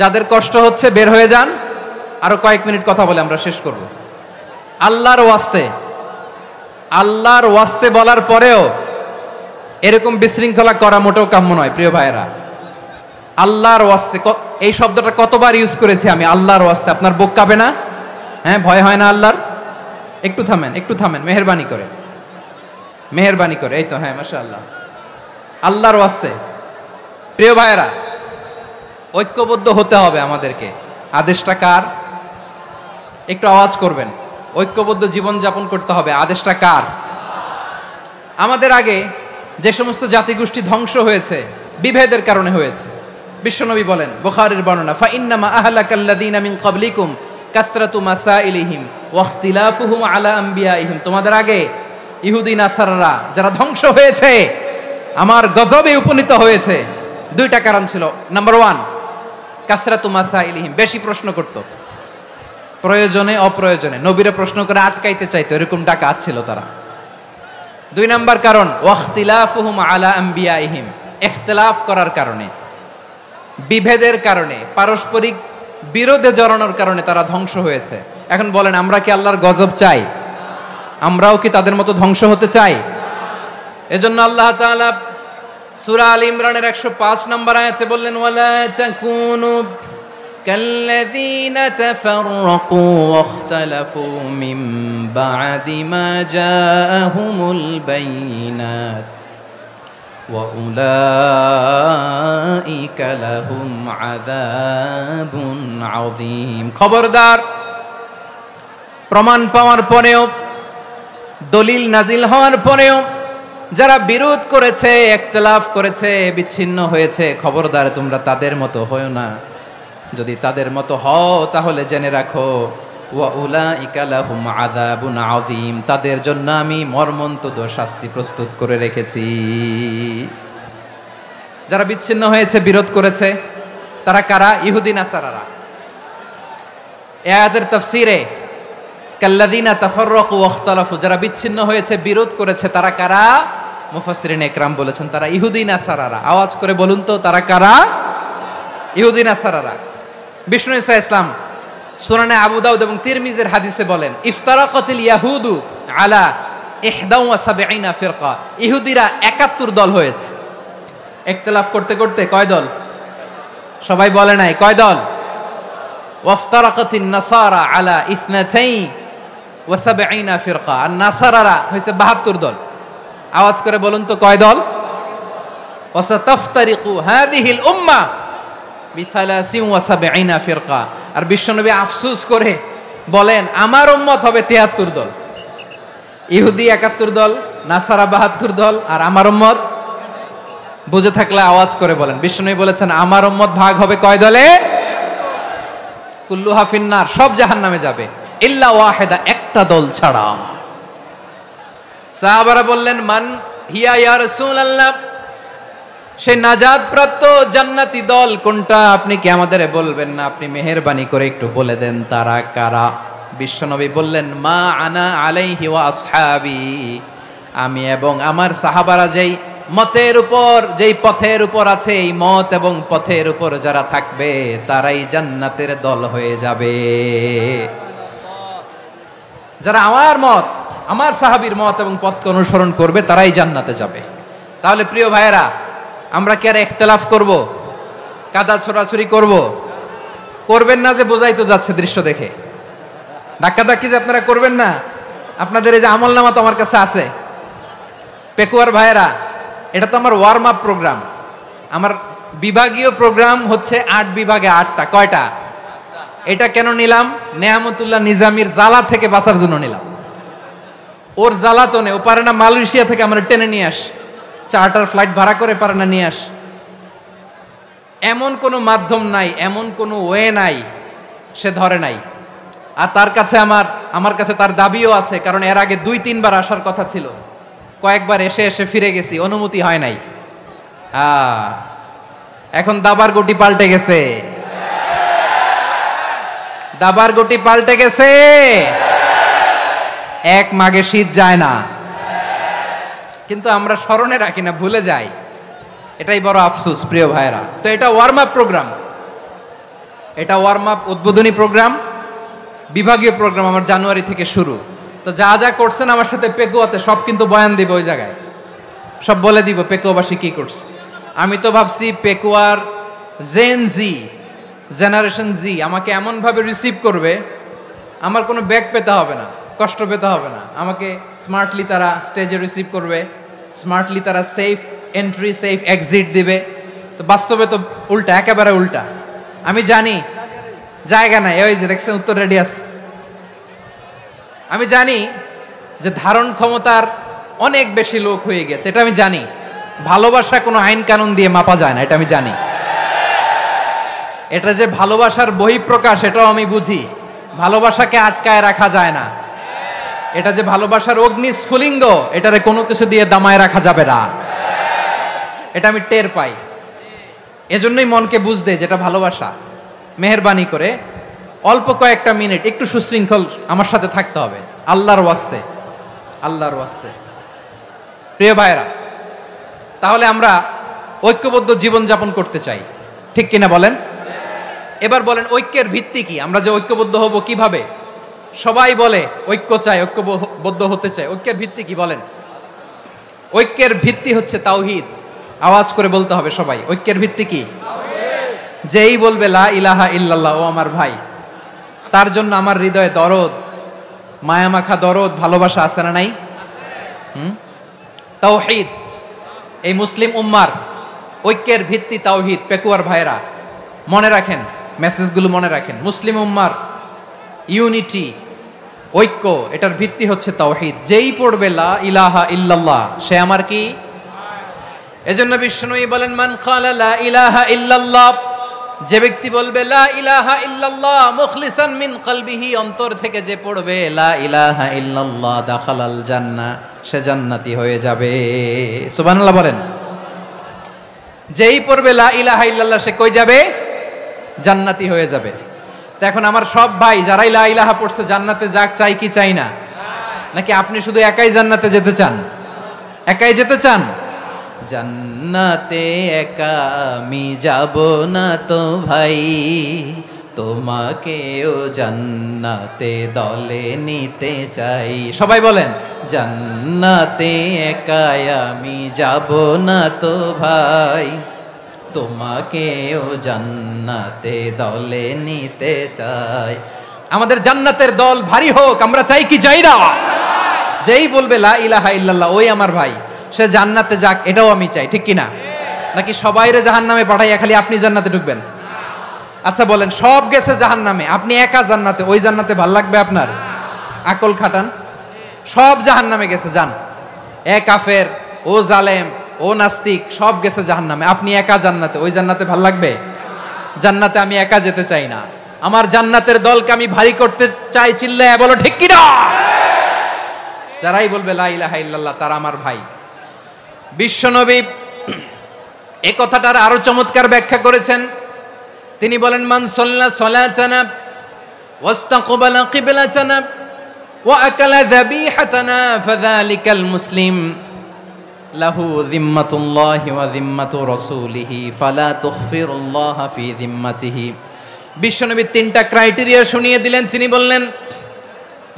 যাদের কষ্ট হচ্ছে বের হয়ে যান। আরো কয়েক মিনিট কথা বলে আমরা শেষ করব। আল্লাহর ওয়াস্তে, আল্লাহর ওয়াস্তে বলার পরেও এরকম বিশৃঙ্খলা করা মোটেও কাম্য নয়। প্রিয় ভাইয়েরা, আল্লাহর ওয়াস্তে, এই শব্দটা কতবার ইউজ করেছি আমি? আল্লাহর ওয়াস্তে। আপনার বুক কাঁপে না? হ্যাঁ, ভয় হয় না আল্লাহর? একটু থামেন, একটু থামেন, মেহেরবানি করে, মেহেরবানি করে। এই তো, হ্যাঁ, মাশাআল্লাহ। আল্লাহর ওয়াস্তে। প্রিয় ভাইয়েরা, ঐক্যবদ্ধ হতে হবে আমাদেরকে। আদেশটা কার? একটু আওয়াজ করবেন। ঐক্যবদ্ধ জীবন যাপন করতে হবে। আদেশটা কার? আমাদের আগে যে সমস্ত জাতিগোষ্ঠী ধ্বংস হয়েছে, বিভেদের কারণে হয়েছে। বিশ্বনবী বলেন, বুখারীর বর্ণনা, ফা ইন্নামা আহলাকাল্লাযীনা মিন ক্বাবলিকুম কাসরাতু মাসাইলিহিম ওয়া ইখতিলাফুহুম আলা আমবিয়াইহিম। তোমাদের আগে ইহুদি নাসারারা যারা ধ্বংস হয়েছে, আমার গজবে উপনীত হয়েছে, 2টা কারণ ছিল। নাম্বার 1, কাসরাতু মাসাইলিহিম, বেশি প্রশ্ন করত, প্রয়োজনে অপ্রয়োজনে নবীরা প্রশ্ন করে আটকাইতে চাইতো, এরকম ডাকাত ছিল তারা। 2 নাম্বার কারণ, ওয়াখতিলাফুহুম আলা আমবিয়াইহিম, ইখতিলাফ করার কারণে, বিভেদের কারণে, পারস্পরিক বিরোধে জড়ানোর কারণে তারা ধ্বংস হয়েছে। এখন বলেন, আমরা কি আল্লাহর গজব চাই? আমরাও কি তাদের মতো ধ্বংস হতে চাই? এজন্য আল্লাহ তাআলা সূরা আল ইমরানের 105 নম্বর আয়াতে বললেন, ওয়ালা তাকুনু কাল্লাযীনা তাফাররাকু ওয়াখতালাফু মিন বা'দি মা জাআহুমুল বাইয়িনাত ওয়া উলাইকা লাহুম আযাবুন আযীম। খবরদার, প্রমাণ পাওয়ার পরেও, দলিল নাজিল হওয়ার পরেও যারা বিরোধ করেছে, ইখতিলাফ করেছে, বিচ্ছিন্ন হয়েছে, খবরদার তোমরা তাদের মতো হও না। যদি তাদের মতো হও তাহলে জেনে রাখো ওয়া উলাইকা লাহুম আযাবুন আযীম, তাদের জন্য আমি মর্মন্তুদ শাস্তি প্রস্তুত করে রেখেছি। যারা বিচ্ছিন্ন হয়েছে, বিরোধ করেছে, তারা কারা? ইহুদি নাসারারা। এই আয়াতের তাফসীরে কাল্লাযীনা তাফাররাকু ওয়াখতালাফু, যারা বিচ্ছিন্ন হয়েছে, বিরোধ করেছে, তারা কারা? মুফাসসিরিন ইকরাম বলেছেন তারা ইহুদি নাসারারা। আওয়াজ করে বলুন তো, তারা কারা? ইহুদি নাসারারা। বিষ্ণু ঈসা ইসলাম সুনানে আবু দাউদ এবং তিরমিজির হাদিসে বলেন, ইফতারাকাতিল ইয়াহুদু আলা 71 ফিরকা, ইহুদিরা 71 দল হয়েছে। ইখতিলাফ করতে করতে কয় দল? সবাই বলে নাই, কয় দল? ওয়াফতারাকাতিন নাসারা আলা 72 ফিরকা, আর নাসারারা হইছে 72 দল। আওয়াজ করে বলুন তো, কয় দল? ওয়াসাতাফতারিকু হাযিহিল উম্মাহ বি73 ফিরকা। আর বিশ্বনবী আফসোস করে বলেন, আমার উম্মত হবে 73 দল। ইহুদি 71 দল, নাসারা 72 দল, আর আমার উম্মত, বুঝে থাকলে আওয়াজ করে বলেন। বিশ্বনবী বলেছেন, আমার উম্মত ভাগ হবে কয় দলে? কুল্লুহা ফিন্নার, সব জাহান্নামে যাবে, ইল্লা ওয়াহিদা, একটা দল ছাড়া। সাহাবারা বললেন, মান হিয়া ইয়া রাসূলুল্লাহ, সে নাজাত প্রাপ্ত জান্নাতি দল কোনটা? আপনি কি আমাদের বলবেন না? আপনি মেহেরবানি করে একটু বলে দেন তারা কারা। বিশ্বনবী বললেন, মা আনা আলাইহি ওয়া আসহাবি, আমি এবং আমার সাহাবারা যেই মতের উপর, যেই পথের উপর আছে, এই মত এবং পথের উপর যারা থাকবে তারাই জান্নাতের দল হয়ে যাবে। যারা আমার মত, আমার সাহাবীর মত এবং পথকে অনুসরণ করবে তারাই জান্নাতে যাবে। তাহলে প্রিয় ভাইয়েরা, আমরা কি আর ইখতিলাফ করব? কাদা ছোড়াছুরি করব? করবেন না যে বোঝাই তো যাচ্ছে দৃশ্য দেখে। ধাক্কাধাক্কি যে আপনারা করবেন না। আপনাদের এই যে আমলনামা তো আমার কাছে আছে। পেকুয়ার ভাইয়েরা, এটা তো আমার ওয়ার্ম আপ প্রোগ্রাম। আমার বিভাগীয় প্রোগ্রাম হচ্ছে 8 বিভাগে 8টা। কয়টা? এটা কেন নিলাম? নেয়ামতুল্লাহ নিজামীর জ্বালা থেকে বাঁচার জন্য নিলাম। ওর জ্বালাতনে ও পারে না মালয়েশিয়া থেকে আমরা টেনে নিয়ে আস, চার্টার ফ্লাইট ভাড়া করে পারে না নিয়ে আস। এমন কোনো মাধ্যম নাই, এমন কোনো ওয়ে নাই সে ধরে নাই। আর তার কাছে আমার কাছে তার দাবিও আছে, কারণ এর আগে 2-3 বার আসার কথা ছিল। কয়েকবার এসে এসে ফিরে গেছি, অনুমতি হয় নাই। এখন দাবার গুটি পাল্টে গেছে, দাবার গুটি পাল্টে গেছে। এক মাঘে শীত যায় না, কিন্তু আমরা স্মরণে রাখি না, ভুলে যাই। এটাই বড় আফসোস প্রিয় ভাইরা। তো এটা ওয়ার্ম আপ প্রোগ্রাম, এটা ওয়ার্ম আপ উদ্বোধনী প্রোগ্রাম, বিভাগীয় প্রোগ্রাম আমার জানুয়ারি থেকে শুরু। তো যা যা করছেন আমার সাথে পেকুয়াতে সব কিন্তু বয়ান দিব, ওই জায়গায় সব বলে দিব পেকুয়াবাসী কি করছে। আমি তো ভাবছি পেকুয়ার জেনারেশন জি আমাকে এমন ভাবে রিসিভ করবে, আমার কোনো ব্যাগ পেতে হবে না, কষ্ট পেতে হবে না। আমাকে স্মার্টলি তারা স্টেজে রিসিভ করবে, স্মার্টলি তারা সেফ এন্ট্রি সেফ এক্সিট দিবে। তো বাস্তবে তো উল্টা, একেবারে উল্টা। আমি জানি জায়গা নাই, ওই যে দেখছেন উত্তর রেডিয়াস। আমি জানি যে ধারণ ক্ষমতার অনেক বেশি লোক হয়ে গেছে, এটা আমি জানি। ভালোবাসা কোনো আইন কানুন দিয়ে মাপা যায় না, এটা আমি জানি। এটা যে ভালোবাসার বহিঃপ্রকাশ, এটাও আমি বুঝি। ভালোবাসাকে আটকায় রাখা যায় না। এটা যে ভালোবাসার অগ্নি স্ফুলিঙ্গ, এটারে কোনো কিছু দিয়ে দামায় রাখা যাবে না, এটা আমি টের পাই। এজন্যই মনকে বুঝতে যেটা ভালোবাসা। মেহেরবানি করে অল্প কয়েকটা মিনিট একটু সুশৃঙ্খল আমার সাথে থাকতে হবে, আল্লাহর ওয়াস্তে, আল্লাহর ওয়াস্তে। প্রিয় ভাইরা, তাহলে আমরা ঐক্যবদ্ধ জীবন যাপন করতে চাই, ঠিক কিনা বলেন? এবার বলেন ঐক্যের ভিত্তি কি? আমরা যে ঐক্যবদ্ধ হব কিভাবে? সবাই বলে ঐক্য চাই, ঐক্যবদ্ধ হতে চাই। ঐক্যের ভিত্তি কি বলেন? ঐক্যের ভিত্তি হচ্ছে তাওহীদ। আওয়াজ করে বলতে হবে সবাই, ঐক্যের ভিত্তি কি? যেই বলবে লা ইলাহা ইল্লাল্লাহ, ও আমার ভাই, তার জন্য আমার হৃদয়ে দরদ, মায়ামাখা দরদ, ভালোবাসা আছে না নাই? তাওহীদ। এই মুসলিম উম্মার ঐক্যের ভিত্তি তাওহীদ। পেকুয়ার ভাইরা মনে রাখেন, মেসেজগুলো মনে রাখেন। মুসলিম উম্মার ইউনিটি, ঐক্য, এটার ভিত্তি হচ্ছে তাওহীদ। যেই পড়বে লা ইলাহা ইল্লাল্লাহ, সে আমার কি? এজন্য বিষ্ণুই বলেন, মান ক্বালা লা ইলাহা ইল্লাল্লাহ যে ব্যক্তি বলবে লা ইলাহা ইল্লাল্লাহ মুখলিসান মিন কলবিহি, অন্তর থেকে যে পড়বে লা ইলাহা ইল্লাল্লাহ দাখালাল জান্নাহ, সে জান্নাতি হয়ে যাবে। সুবহানাল্লাহ বলেন। যেই পড়বে লা ইলাহা ইল্লাল্লাহ সে কই যাবে? জান্নাতি হয়ে যাবে। তো এখন আমার সব ভাই যারাই লা ইলাহা পড়ছে জান্নাতে যাক, চাই কি চাই না? নাকি আপনি শুধু একাই জান্নাতে যেতে চান? একাই যেতে চান? জান্নাতে একা আমি যাব না তো ভাই, তোমাকেও জান্নাতে দলে নিতে চাই। সবাই বলেন, জান্নাতে একা আমি যাব না তো ভাই, তোমাকেও জান্নাতে দলে নিতে চাই। আমাদের জান্নাতের দল ভারী হোক, আমরা চাই কি চাই না? যেই বলবে লা ইলাহা ইল্লাল্লাহ ওই আমার ভাই, সে জান্নাতে যাক, এটাও আমি চাই, ঠিক কিনা? নাকি সবাইরে জাহান্নামে পাঠাইয়া খালি আপনি জান্নাতে ঢুকবেন? আচ্ছা বলেন, সব গেছে জাহান্নামে, আপনি একা জান্নাতে, ওই জান্নাতে ভাল লাগবে আপনার? আকল খাটান। সব জাহান্নামে গেছে, যান। এ কাফের, ও জালেম, ও নাস্তিক, সব গেছে জাহান্নামে, আপনি একা জান্নাতে, ওই জান্নাতে ভাল লাগবে? জান্নাতে আমি একা যেতে চাই না, আমার জান্নাতের দলকে আমি ভারী করতে চাই। চিল্লায় বলো ঠিক কিনা? যারাই বলবে লা ইলাহা ইল্লাল্লাহ তারা আমার ভাই। বিশ্বনবী এই কথাটার আরো চমৎকার ব্যাখ্যা করেছেন। তিনি বলেন, মান সাল্লা সালাতানা ওয়াস্তাকবালা কিবলাতানা ওয়া আকালা যাবিহাতানা ফাযালিকাল মুসলিম লাহু যিম্মাতুল্লাহি ওয়া যিম্মাতু রাসূলিহি ফালা তুখফিরুল্লাহা ফি যিম্মাতিহি। বিশ্বনবী তিনটা ক্রাইটেরিয়া শুনিয়ে দিলেন। তিনি বললেন,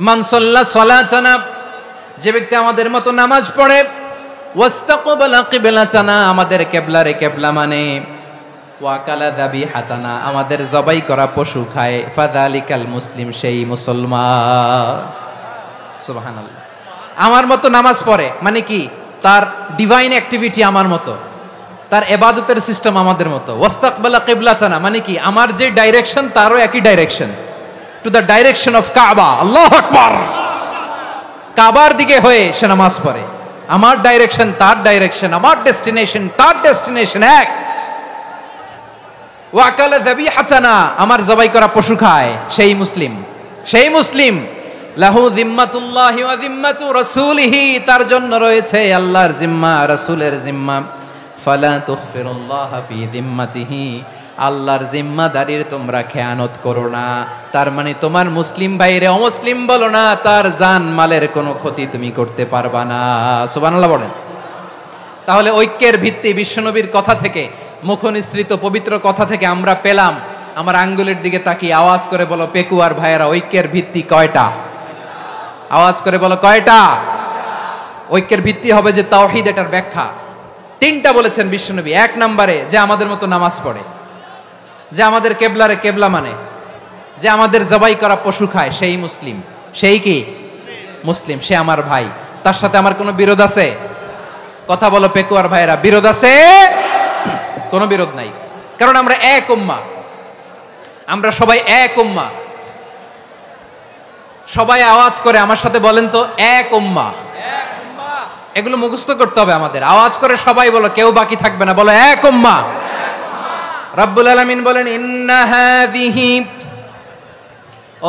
মান সাল্লা সালাতানা, যে ব্যক্তি আমাদের মতো নামাজ পড়ে, ওয়াস্তাকবালা কিবলাতানা, আমাদের কিবলারে কিবলা মানে, ওয়া আকালা যাবিহাতানা, আমাদের জবাই করা পশু খায়, ফাযালিকাল মুসলিম, সেই মুসলমান। সুবহানাল্লাহ। আমার মতো নামাজ পড়ে মানে কি? তার ডিভাইন অ্যাক্টিভিটি আমার মতো, তার ইবাদতের সিস্টেম আমাদের মতো। ওয়াস্তাকবালা কিবলাতানা মানে কি? আমার যে ডাইরেকশন তারও একই direction, to the direction of কাবা। আল্লাহু আকবার। কাবার দিকে হয়ে সে নামাজ পড়ে, আমার ডাইরেকশন তার ডাইরেকশন, আমার ডেস্টিনেশন তার ডেস্টিনেশন এক। ওয়া আকালা যাবিহাতানা, আমার জবাই করা পশু খায়, সেই মুসলিম। সেই মুসলিম। লাহু যিম্মাতুল্লাহি ওয়া যিম্মাতু রাসূলিহি, তার জন্য রয়েছে আল্লাহর জিম্মা, রাসূলের জিম্মা। ফালা তুখফিরুল্লাহা ফি যিম্মাতিহি, আল্লাহর জিম্মাদারির তোমরা খেয়ানত করো না। তার মানে তোমার মুসলিম ভাইরে অমুসলিম বলো না, তার জান মালের কোনো ক্ষতি তুমি করতে পারবা না। সুবহানাল্লাহ বলেন। তাহলে ঐক্যের ভিত্তি বিশ্বনবীর কথা থেকে, মুখনিসৃত পবিত্র কথা থেকে আমরা পেলাম। আমার আঙ্গুলের দিকে তাকিয়ে আওয়াজ করে বলো পেকুয়ার ভাইয়েরা, ঐক্যের ভিত্তি কয়টা? আওয়াজ করে বলো কয়টা? ঐক্যের ভিত্তি হবে যে তাওহীদ, এটার ব্যাখ্যা তিনটা বলেছেন বিশ্বনবী। এক নম্বরে, যে আমাদের মতো নামাজ পড়ে, যে আমাদের কেবলারে কেবলা মানে, যে আমাদের জবাই করা পশু খায়, সেই মুসলিম। সেই কি? মুসলিম। সে আমার ভাই। তার সাথে আমার কোনো বিরোধ আছে? কথা বলো পেকুয়ার ভাইয়েরা, বিরোধ আছে? কোনো বিরোধ নাই, কারণ আমরা এক উম্মাহ, আমরা সবাই এক উম্মাহ। সবাই আওয়াজ করে আমার সাথে বলেন তো, এক উম্মাহ। এগুলো মুখস্থ করতে হবে আমাদের। আওয়াজ করে সবাই বলো, কেউ বাকি থাকবে না, বলো এক উম্মাহ। রব্বুল আলামিন বলেন, ইন্না হাযিহি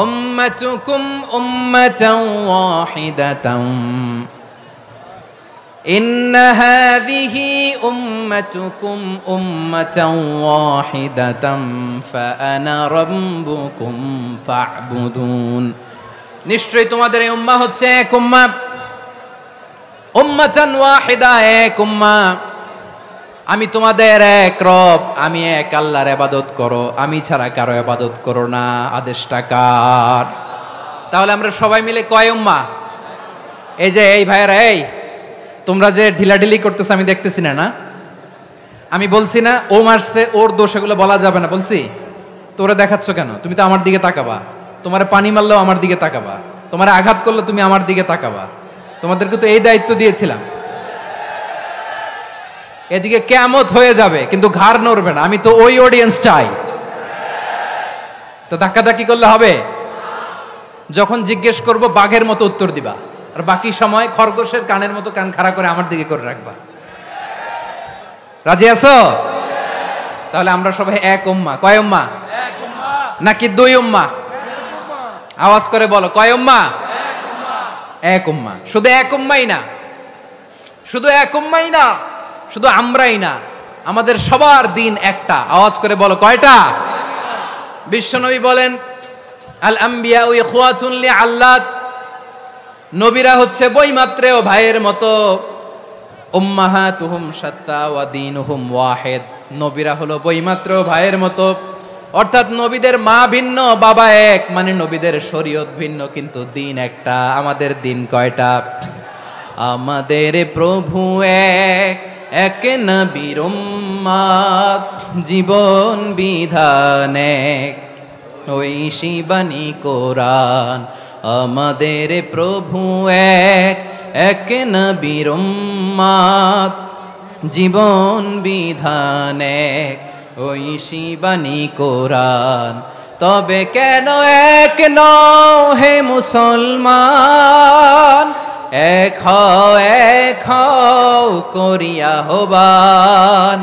উম্মাতুকুম উম্মাতান ওয়াহিদাতান, ইন্না হাযিহি উম্মাতুকুম উম্মাতান ওয়াহিদাতান ফাআনা রাব্বুকুম ফা'বুদুন। নিশ্চয়ই তোমাদের এই উম্মাহ হচ্ছে এক উম্মাহ। উম্মাতান ওয়াহিদা, এক উম্মাহ। আমি তোমাদের এক রব, আমি এক আল্লাহর ইবাদত করো, আমি ছাড়া কারো ইবাদত করো না। আদেশটা কার? তাহলে আমরা সবাই মিলে কয় উম্মাহ? এই যে এই ভাইয়েরা, এই তোমরা যে ঢিলাঢিলি করতেছো আমি দেখতেছি না, না? আমি বলছি না ও মারছে, ওর দোষ, এগুলো বলা যাবে না। বলছি তোরে দেখাচ্ছ কেন? তুমি তো আমার দিকে তাকাবা। তোমারে পানি মারলেও আমার দিকে তাকাবা, তোমারে আঘাত করলে তুমি আমার দিকে তাকাবা। তোমাদেরকে তো এই দায়িত্ব দিয়েছিলাম। এদিকে কিয়ামত হয়ে যাবে কিন্তু ঘাড় নড়বে না। আমি তো ওই অডিয়েন্স চাই। তো ধাক্কাধাক্কি করলে হবে? যখন জিজ্ঞেস করব বাঘের মতো উত্তর দিবা, আর বাকি সময় খরগোশের কানের মতো কান খাড়া করে আমার দিকে করে রাখবা। রাজি আছো? তাহলে আমরা সবাই এক উম্মাহ। কয় উম্মাহ? নাকি দুই উম্মাহ? আওয়াজ করে বলো, কয় উম্মাহ? এক উম্মাহ। শুধু এক উম্মাই না, শুধু এক উম্মাই না, শুধু আমরাই না, আমাদের সবার দিন একটা। আওয়াজ করে বলো, কয়টা? বিশ্বনবী বলেন, আল আম্বিয়া ইখওয়াতুন লিআল্লাত, নবীরা হচ্ছে বৈমাত্রেয় ভাইয়ের মতো। উম্মাহাতুহুম শাত্তা ওয়া দীনুহুম ওয়াহিদ, নবীরা হলো বৈমাত্রেয় ভাইয়ের মতো। অর্থাৎ নবীদের মা ভিন্ন, বাবা এক, মানে নবীদের শরীয়ত ভিন্ন, কিন্তু দিন একটা। আমাদের দিন কয়টা? আমাদের প্রভু এক, এক নবীর উম্মত, জীবন বিধান এক, ঐশী বাণী কোরআন। আমাদের প্রভু এক, এক নবীর উম্মত, জীবন বিধান এক, ঐশী বাণী কোরআন। তবে কেন এক নও হে মুসলমান, এক হও করিয়া হবান।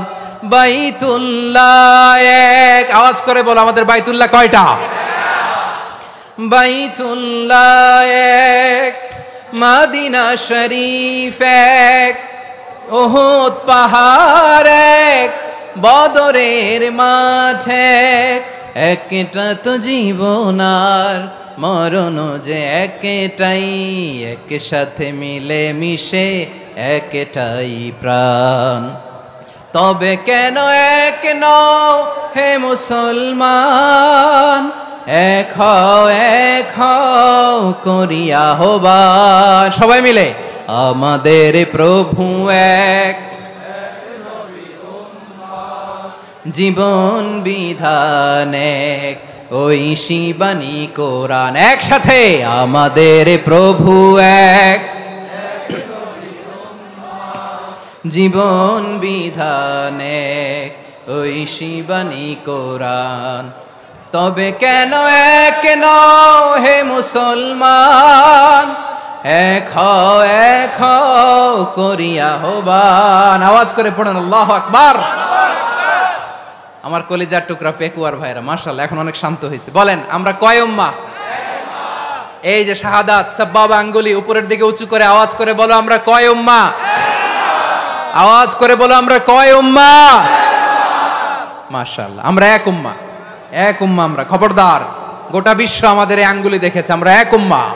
বাইতুল্লাহ এক, আওয়াজ করে বলো, আমাদের বাইতুল্লাহ কয়টা? বাইতুল্লাহ এক, মদিনা শরীফ এক, উহুদ পাহাড় এক, বদরের মাঠ এক। একটা তো জীবন আর মরণ যে একটাই, একসাথে মিলে মিশে একটাই প্রাণ। তবে কেন এক নও হে মুসলমান, এক হও করিয়া হবান। সবাই মিলে, আমাদের প্রভু এক, জীবন বিধান এক, ঐশী বাণী কোরআন। একসাথে, আমাদের প্রভু এক, জীবন বিধান এক, ঐশী বাণী কোরআন। তবে কেন এক নও হে মুসলমান, এক হও করিয়া হবান। আওয়াজ করে পড়ুন, আল্লাহু আকবার। আমার কলিজার টুকরা পেকুয়ার ভাইরা, মাশাআল্লাহ, এখন অনেক শান্ত হয়েছে। বলেন, আমরা কয় উম্মাহ? এই যে শাহাদাত, সাব্বাবা আঙ্গুলি উপরের দিকে উঁচু করে আওয়াজ করে বলো, আমরা কয় উম্মাহ? আওয়াজ করে বলো, আমরা কয় উম্মাহ? মাশাআল্লাহ, আমরা এক উম্মাহ, এক উম্মাহ আমরা। খবরদার, গোটা বিশ্ব আমাদের এই আঙ্গুলি দেখেছে, আমরা এক উম্মাহ।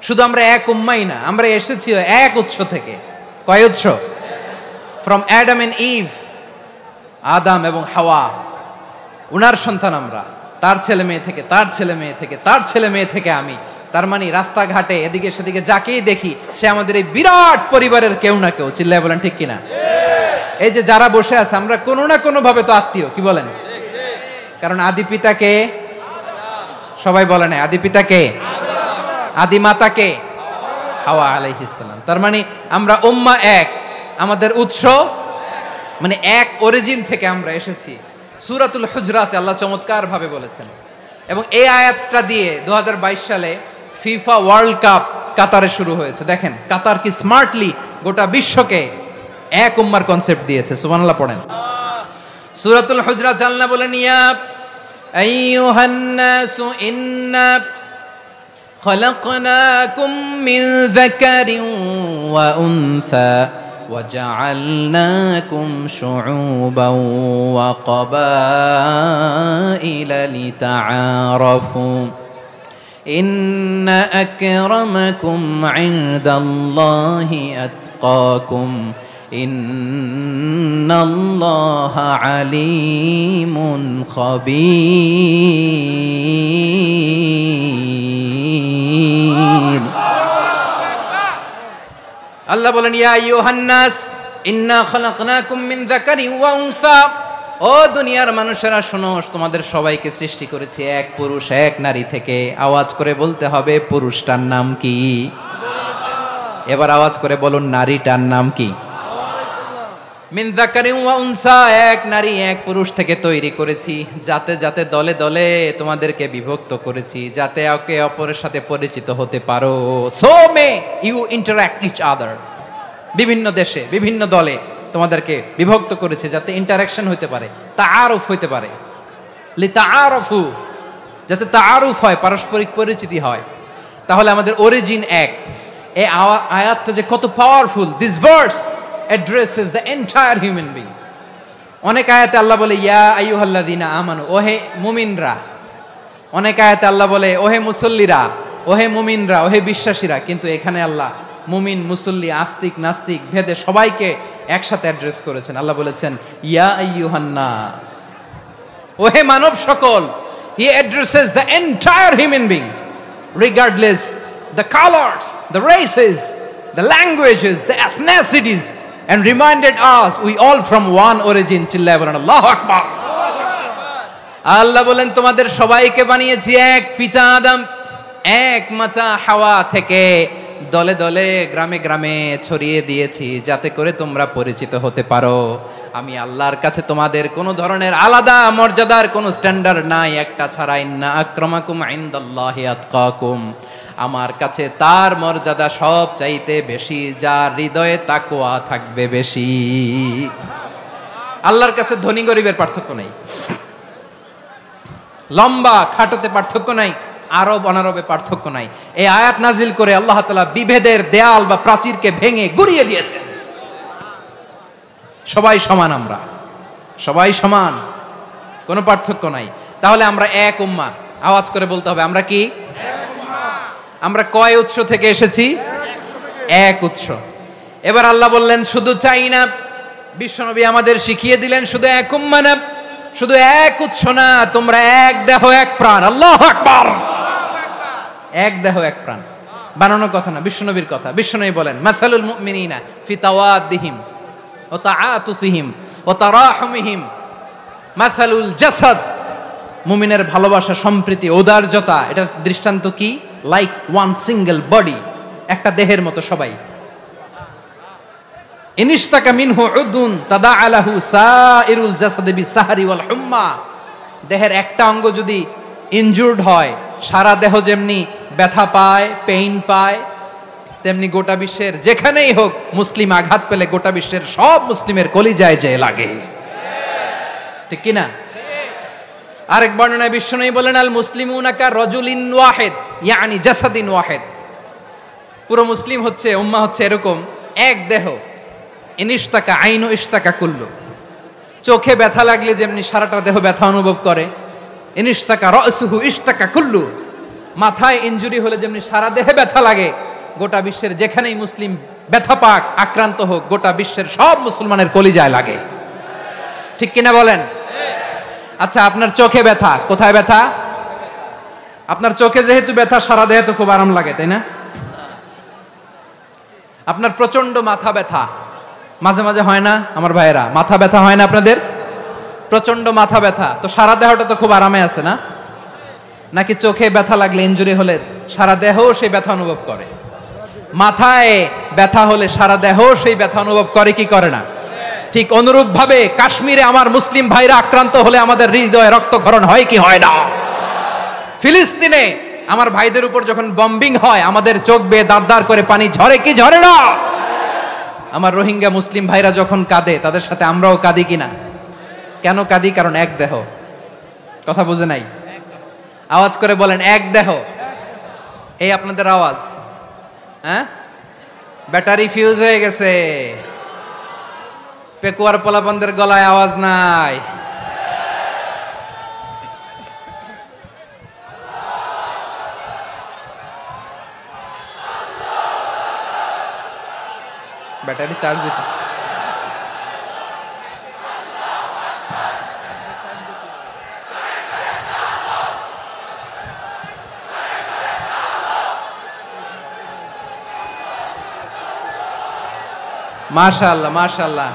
শুধু আমরা এক উম্মাই না, আমরা এসেছি এক উৎস থেকে। কয় উৎস? ফ্রম অ্যাডাম এন্ড ইভ, আদম এবং হাওয়া, উনার সন্তান আমরা। তার ছেলে মেয়ে থেকে, তার ছেলে মেয়ে থেকে, তার ছেলে মেয়ে থেকে আমি। তার মানে রাস্তাঘাটে এদিকে সেদিকে যাকেই দেখি, সে আমাদের এই বিরাট পরিবারের কেউ না কেউ। চিল্লায় বলেন ঠিক কিনা? এই যে যারা বসে আছে, আমরা কোনো না কোনো ভাবে তো আত্মীয়। কি বলেন? কারণ আদি পিতাকে, সবাই বলে না, আদি পিতাকে, আদি মাতাকে, হাওয়া আলাইহিস সালাম। তার মানে আমরা উম্মাহ এক, আমাদের উৎস মানে এক অরিজিন থেকে আমরা এসেছি। সূরাতুল হুজরাতে আল্লাহ চমৎকার ভাবে বলেছেন। এবং এই আয়াতটা দিয়ে 2022 সালে ফিফা ওয়ার্ল্ড কাপ কাতারে শুরু হয়েছে। দেখেন কাতার কি স্মার্টলি গোটা বিশ্বকে এক উম্মার কনসেপ্ট দিয়েছে। সুবহানাল্লাহ পড়েন। সূরাতুল হুজরাত আল্লাহ বলেন, ইয়া আইয়ুহান নাসু ইন্না খলাকনাকুম মিন যাকারিন ওয়া উনসা وجعلناكم شعوبا وقبائل لتعارفوا إن أكرمكم عند الله أتقاكم إن الله عليم خبير। আল্লাহ বলেন, ইয়া আইয়ুহান নাস ইন্না খলাকনাকুম মিন যাকারিন ওয়া উনসা, ও দুনিয়ার মানুষেরা শোনো, তোমাদের সবাইকে সৃষ্টি করেছি এক পুরুষ এক নারী থেকে। আওয়াজ করে বলতে হবে, পুরুষটার নাম কি? এবার আওয়াজ করে বলুন, নারীটার নাম কি? মিন যাকারিন ওয়া উনসা, এক নারী এক পুরুষ থেকে তৈরি করেছি। যাতে যাতে দলে দলে তোমাদেরকে বিভক্ত করেছি, যাতে একে অপরের সাথে পরিচিত হতে পারো। So may you interact each other. বিভিন্ন দেশে বিভিন্ন দলে তোমাদেরকে বিভক্ত করেছি যাতে ইন্টারাকশন হইতে পারে, তাআরুফ হইতে পারে, লিতাআরাফু, যাতে তাআরুফ হয়, পারস্পরিক পরিচিতি হয়। তাহলে আমাদের অরিজিন এক। এই আয়াতটা যে কত powerful, this verse addresses the entire human being. অনেক আয়াতে আল্লাহ বলে ইয়া আইয়ুহাল্লাযীনা আমানু, ওহে মুমিনরা। অনেক আয়াতে আল্লাহ বলে ওহে মুসল্লিরা, ওহে মুমিনরা, ওহে বিশ্বাসীরা। কিন্তু এখানে আল্লাহ মুমিন, মুসল্লি, আস্তিক, নাস্তিক ভেদে সবাইকে একসাথে অ্যাড্রেস করেছেন। আল্লাহ বলেছেন ইয়া আইয়ুহান নাস, ওহে মানব সকল। হি addresses the entire human being regardless the colors, the races, the languages, the ethnicities, and reminded us we all from one origin. চিল্লায় বলেন আল্লাহু আকবার। আল্লাহ বলেন তোমাদের সবাইকে বানিয়েছি এক পিতা আদম, এক মাতা হাওয়া থেকে, দলে দলে গ্রামে গ্রামে ছড়িয়ে দিয়েছি যাতে করে তোমরা পরিচিত হতে পারো। আমি আল্লাহর কাছে তোমাদের কোনো ধরনের আলাদা মর্যাদার কোনো স্ট্যান্ডার্ড নাই একটা ছাড়া। ইন্না আক্রামাকুম ইনদাল্লাহি আতকাকুম, আমার কাছে তার মর্যাদা সব চাইতে বেশি যার হৃদয়ে তাকওয়া থাকবে বেশি। আল্লাহর কাছে ধনী গরিবের পার্থক্য নাই, লম্বা খাটোতে পার্থক্য নাই, আরব অনারবে পার্থক্য নাই। এই আয়াত নাজিল করে আল্লাহ তাআলা বিভেদের দেয়াল বা প্রাচীরকে ভেঙে গুড়িয়ে দিয়েছেন। সবাই সমান, আমরা সবাই সমান, কোনো পার্থক্য নাই। তাহলে আমরা এক উম্মাহ। আওয়াজ করে বলতে হবে আমরা কি? আমরা কয় উৎস থেকে এসেছি? এক উৎস। এবার আল্লাহ বললেন শুধু চাই না, বিশ্বনবী আমাদের শিখিয়ে দিলেন শুধু এক উম্মাহ না, শুধু এক উৎস না, তোমরা এক দেহ এক প্রাণ। আল্লাহু আকবার। এক দেহ এক প্রাণ বানানোর কথা না, বিশ্বনবীর কথা। বিশ্বনবী বলেন মাসালুল মুমিনিনা ফি তাওয়াদ্দিহিম ওয়া তাআতুফিহিম ওয়া তারাহুমিহিম মাসালুল জাসাদ। মুমিনের ভালোবাসা, সম্প্রীতি, ঔদার্যতা, এটার দৃষ্টান্ত কি? লাইক ওয়ান সিঙ্গেল বডি, একটা দেহের মতো সবাই। ইনিশতাকা মিনহু উদুন তাদাআ লাহু সাইরুল জাসাদি বিসাহরি ওয়াল হুম্মা। দেহের একটা অঙ্গ যদি ইনজুর্ড হয়, সারা দেহ যেমনি ব্যথা পায়, পেইন পায়, তেমনি গোটা বিশ্বের যেখানেই হোক মুসলিম আঘাত পেলে গোটা বিশ্বের সব মুসলিমের কলিজায় যে লাগে, ঠিক কি না? আরেক বর্ণনায় বিশ্বনবী বলেন আল মুসলিমুনা কা রাজুলিন ওয়াহিদ ইয়ানি জাসাদিন ওয়াহিদ। পুরো মুসলিম হচ্ছে, উম্মাহ হচ্ছে এরকম এক দেহ। ইনিশতাকা আইনু ইশতাকা কুল্লু। চোখে ব্যথা লাগলে যেমনি সারাটা দেহ ব্যথা অনুভব করে, ইনিশতাকা রাসুহু ইশতাকা কুল্লু। মাথায় ইনজুরি হলে যেমনি সারা দেহে ব্যথা লাগে, গোটা বিশ্বের যেখানেই মুসলিম ব্যথা পাক, আক্রান্ত হোক, গোটা বিশ্বের সব মুসলমানের কলিজায় লাগে, ঠিক কিনা বলেন? আচ্ছা, আপনার চোখে ব্যথা, কোথায় ব্যথা? আপনার চোখে যেহেতু ব্যথা, সারা দেহে তো খুব আরাম লাগে, তাই না? আপনার প্রচন্ড মাথা ব্যথা মাঝে মাঝে হয় না আমার ভাইয়েরা? মাথা ব্যথা হয় না আপনাদের? প্রচন্ড মাথা ব্যথা, তো সারা দেহটা তো খুব আরামে আছে না? নাকি চোখে ব্যথা লাগলে, ইনজুরি হলে সারা দেহ সেই ব্যথা অনুভব করে? মাথায় ব্যথা হলে সারা দেহ সেই ব্যথা অনুভব করে কি করে না? ঠিক অনুরূপ ভাবে কাশ্মীরে আমার মুসলিম ভাইরা আক্রান্ত হলে আমাদের হৃদয়ে রক্তক্ষরণ হয় কি হয় না? ফিলিস্তিনে আমার ভাইদের উপর যখন বম্বিং হয়, আমাদের চোখ বেয়ে দাঁড় দাঁড় করে পানি ঝরে কি ঝরে না? আমার রোহিঙ্গা মুসলিম ভাইরা যখন কাঁদে, তাদের সাথে আমরাও কাঁদি কিনা? কেন কাঁদি? কারণ এক দেহ। কথা বুঝে নাই? আওয়াজ করে বলেন এক দেহ। এই আপনাদের আওয়াজ, হ্যাঁ? ব্যাটারি ফিউজ হয়ে গেছে, পেকুয়ার পোলাপানদের গলায় আওয়াজ নাই। ব্যাটারি চার্জ হইতেছে। মাশাআল্লাহ মাশাআল্লাহ।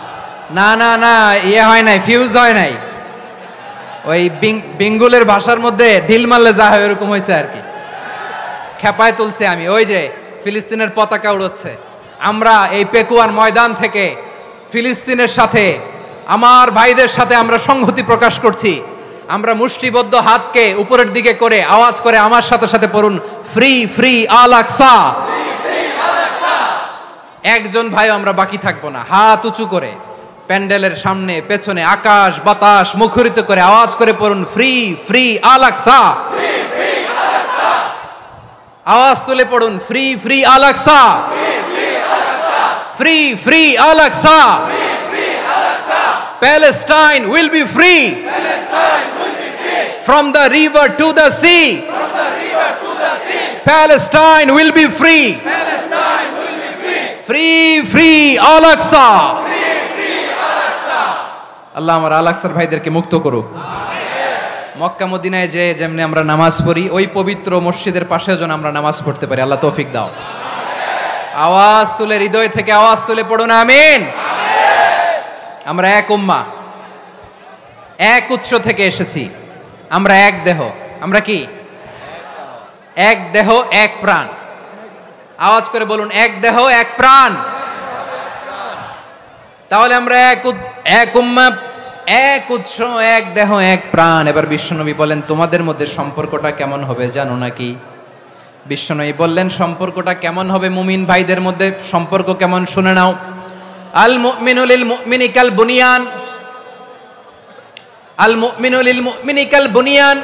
না না না, ইয়ে হয় নাই, ফিউজ হয় নাই। ওই বেঙ্গলের ভাষার মধ্যে ঢিল মারলে যা হয় এরকম হয়েছে আর কি। খেপায় তুলছে আমি। ওই যে ফিলিস্তিনের পতাকা উড়ছে, আমরা এই পেকুয়ার ময়দান থেকে ফিলিস্তিনের সাথে, আমার ভাইদের সাথে আমরা সংহতি প্রকাশ করছি। আমরা মুষ্টিবদ্ধ হাতকে উপরের দিকে করে আওয়াজ করে আমার সাথে সাথে পড়ুন, ফ্রি ফ্রি আল আকসা। একজন ভাই আমরা বাকি থাকবো না, হাত উঁচু করে প্যান্ডেলের সামনে পেছনে আকাশ বাতাস মুখরিত করে আওয়াজ করে পড়ুন, ফ্রি ফ্রি আল আকসা। আওয়াজ তুলে পড়ুন, free free Al Aqsa, free free Al Aqsa. Palestine will be free from the river to the sea. Palestine will be free. Free free Al Aqsa. আল্লাহ আমার আল আকসার ভাইদেরকে মুক্ত করুক। মক্কা মদিনায় যে যেমনি আমরা নামাজ পড়ি, ওই পবিত্র মসজিদের পাশে যেন আমরা নামাজ পড়তে পারি। আল্লাহ তৌফিক দাও। আওয়াজ তুলে, হৃদয় থেকে আওয়াজ তুলে পড়ুন আমিন। আমরা এক উম্মাহ, এক উৎস থেকে এসেছি। আমরা এক দেহ। আমরা কি? এক দেহ এক প্রাণ। আওয়াজ করে বলুন, এক দেহ এক প্রাণ। তাহলে আমরা এক উম্মাহ, এক উৎস, এক দেহ এক প্রাণ। এবার বিশ্বনবী বলেন, তোমাদের মধ্যে সম্পর্কটা কেমন হবে জানো নাকি? বিশ্বনবী বললেন, সম্পর্কটা কেমন হবে মুমিন ভাইদের মধ্যে? সম্পর্ক কেমন শুনে নাও। আল মুমিনু লিল মুমিনি কাল বুনিয়ান, আল মুমিনু লিল মুমিনি কাল বুনিয়ান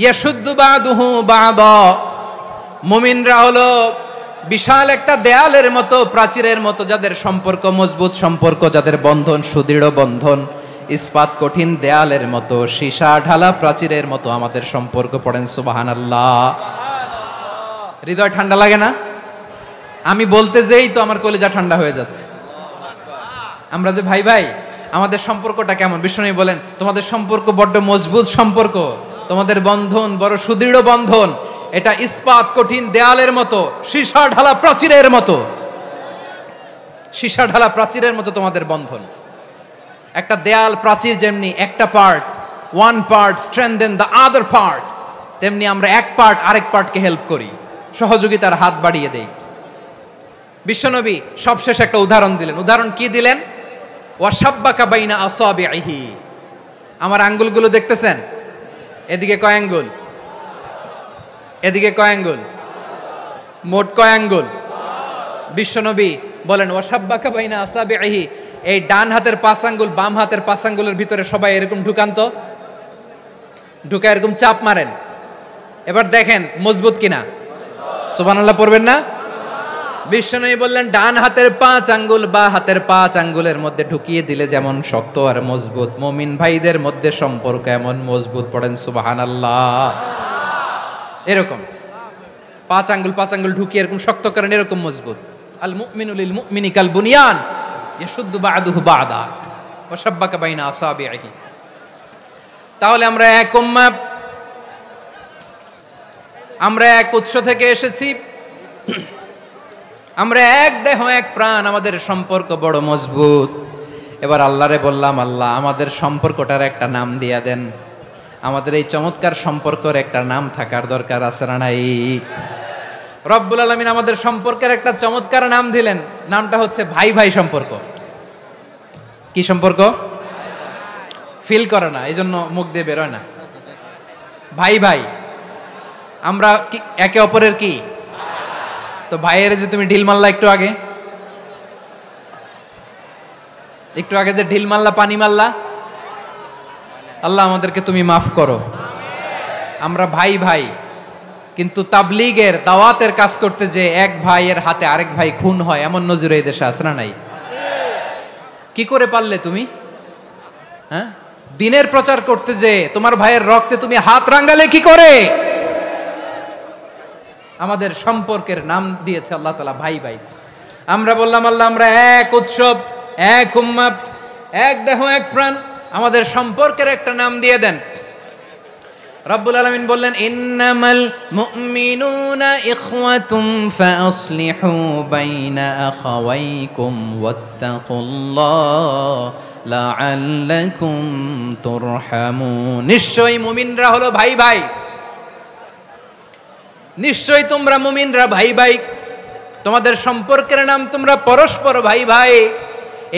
ইয়াশুদ্দু বাদুহু বাদা। মুমিনরা হলো বিশাল একটা দেয়ালের মতো, প্রাচীরের মতো, যাদের সম্পর্ক মজবুত সম্পর্ক, যাদের বন্ধন সুদৃঢ় বন্ধন, ইস্পাত কঠিন দেয়ালের মতো, সীসা ঢালা প্রাচীরের মতো আমাদের সম্পর্ক। পড়েন সুবহানাল্লাহ। হৃদয় ঠান্ডা লাগে না? আমি বলতে যেই তো আমার কলিজা ঠান্ডা হয়ে যাচ্ছে। আমরা যে ভাই ভাই, আমাদের সম্পর্কটা কেমন? বিশ্বনবী বলেন, তোমাদের সম্পর্ক বড্ড মজবুত সম্পর্ক, তোমাদের বন্ধন বড় সুদৃঢ় বন্ধন, এটা ইস্পাত কঠিন দেয়ালের মতো, সীসা ঢালা প্রাচীরের মতো, সীসা ঢালা প্রাচীরের মতো তোমাদের বন্ধন। একটা দেয়াল প্রাচীর যেমনি একটা part, one part strengthen the other part, তেমনি আমরা এক পার্ট আরেক পার্টকে হেল্প করি, সহযোগিতার হাত বাড়িয়ে দেই। বিশ্বনবী সবশেষ একটা উদাহরণ দিলেন। উদাহরণ কি দিলেন? ওয়াসাব্বাকা বাইনা আসাবিহি। আমার আঙ্গুলগুলো দেখতেছেন? এদিকে কয় আঙ্গুল? এদিকে কয় আঙ্গুল? মোট কয় আঙ্গুল? বিশ্বনবী বলেন, ওয়াসাব্বাকা বাইনা আসাবিহি। এই ডান হাতের 5 আঙ্গুল বাম হাতের 5 আঙ্গুলের ভিতরে সবাই এরকম ঢুকান তো, ঢুকা এরকম চাপ মারেন। এবার দেখেন মজবুত কিনা। সুবহানাল্লাহ পড়বেন না? বিশ্বনবী বললেন, ডান হাতের 5 আঙ্গুল বা হাতের 5 আঙ্গুলের মধ্যে ঢুকিয়ে দিলে যেমন শক্ত আর মজবুত, মুমিন ভাইদের মধ্যে সম্পর্ক এমন মজবুত। পড়েন সুবহানাল্লাহ। এরকম 5 আঙ্গুল ঢুকিয়ে এরকম শক্ত করেন, এরকম মজবুত। আল মুমিনু লিল মুমিনি কাল বুনিয়ান ইয়াশুদ্দু বাদুহু বাদা ওয়া শাব্বাকা বাইনা আসাবিহি। তাহলে আমরা এক উম্মাহ, আমরা এক উৎস থেকে এসেছি, আমরা এক দেহ এক প্রাণ, আমাদের সম্পর্ক বড় মজবুত। এবার আল্লাহরে বললাম, আল্লাহ আমাদের সম্পর্কটার একটা নাম দিয়া দেন। আমাদের এই চমৎকার সম্পর্কের একটা নাম থাকার দরকার আছে না নাই? রব্বুল আলামিন আমাদের সম্পর্কের একটা চমৎকার নাম দিলেন। নামটা হচ্ছে ভাই ভাই সম্পর্ক। কি সম্পর্ক? ফিল করে না, এই জন্য মুখ দিয়ে বেরোয় না। ভাই ভাই, আমরা একে অপরের কি? তো ভাইয়ের যে তুমি ঢিল মারলা একটু আগে, যে ঢিল মারলা, পানি মারলা, আল্লাহ আমাদেরকে তুমি মাফ করো। আমরা ভাই ভাই, কিন্তু তাবলীগের দাওয়াতের কাজ করতে যে এক ভাইয়ের হাতে আরেক ভাই খুন হয়, এমন নজির এই দেশে আছে না নাই? কি করে পারলে তুমি? হ্যাঁ, দিনের প্রচার করতে যে তোমার ভাইয়ের রক্তে তুমি হাত রাঙ্গালে কি করে? আমাদের সম্পর্কের নাম দিয়েছে আল্লাহ তাআলা ভাই ভাই। আমরা বললাম, আল্লাহ আমরা এক উৎসব, এক উম্মাহ, এক দেহ এক প্রাণ, আমাদের সম্পর্কের একটা নাম দিয়ে দেন। রব্বুল আলামিন বললেন, ইন্নামাল মুমিনুনা ইখওয়াতুম ফাসলিহু বাইনা আখাওয়াইকুম ওয়াত্তাকুল্লাহ লাআল্লাকুম তুরহামুন। নিশ্চয়ই মুমিনরা হলো ভাই ভাই, নিশ্চয়ই তোমরা মুমিনরা ভাই ভাই, তোমাদের সম্পর্কের নাম তোমরা পরস্পর ভাই ভাই।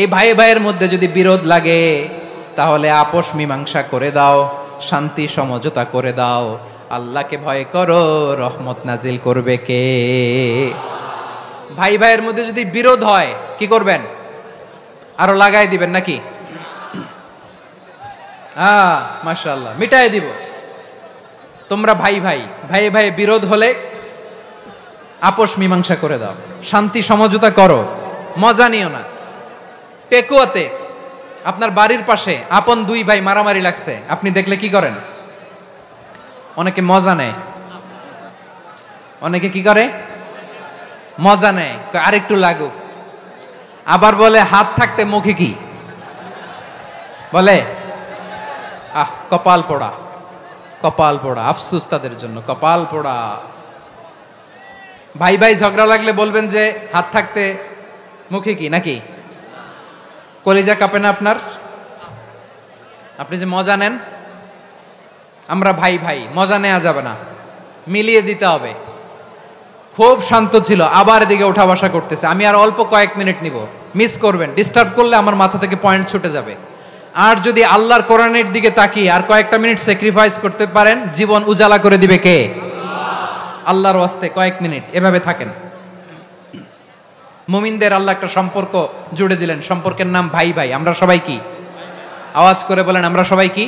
এই ভাই ভাইয়ের মধ্যে যদি বিরোধ লাগে তাহলে আপোষ মীমাংসা করে দাও, শান্তি সমঝোতা করে দাও। আল্লাহকে ভয় করো, রহমত নাজিল করবে কে? ভাই ভাইয়ের মধ্যে যদি বিরোধ হয় কি করবেন? আরো লাগাই দিবেন নাকি? মাশাআল্লাহ, মিটাই দিব। তোমরা ভাই ভাই ভাই ভাই বিরোধ হলে আপোষ মীমাংসা করে দাও, শান্তি সমঝোতা করো, মজা নিও না। পেকুয়াতে আপনার বাড়ির পাশে আপন দুই ভাই মারামারি লাগছে, আপনি দেখলে কি করেন? অনেকে মজা নেয়, অনেকে কি করে? মজা নেয়, আরেকটু লাগুক। আবার বলে হাত থাকতে মুখে কি বলে? কপাল পোড়া, কপাল পোড়া, আফসোস তাদের জন্য, কপাল পোড়া। ভাই ভাই ঝগড়া লাগলে বলবেন যে হাত থাকতে মুখে কি, নাকি? কলিজা কাঁপে না আপনার? আপনি যে মজা নেন। আমরা ভাই ভাই, মজা নেওয়া যাবে না, মিলিয়ে দিতে হবে। খুব শান্ত ছিল, আবার এদিকে উঠা বসা করতেছে। আমি আর অল্প কয়েক মিনিট নিব, মিস করবেন, ডিস্টার্ব করলে আমার মাথা থেকে পয়েন্ট ছুটে যাবে। আর যদি আল্লাহর কোরআনের দিকে তাকিয়ে আর কয়েকটা মিনিট স্যাক্রিফাইস করতে পারেন, জীবন উজালা করে দিবে কে? আল্লাহর ওয়াস্তে কয়েক মিনিট এভাবে থাকেন। মুমিনদের আল্লাহ একটা সম্পর্ক জুড়ে দিলেন, সম্পর্কের নাম ভাই ভাই। আমরা সবাই কি? আওয়াজ করে বলেন, আমরা সবাই কি?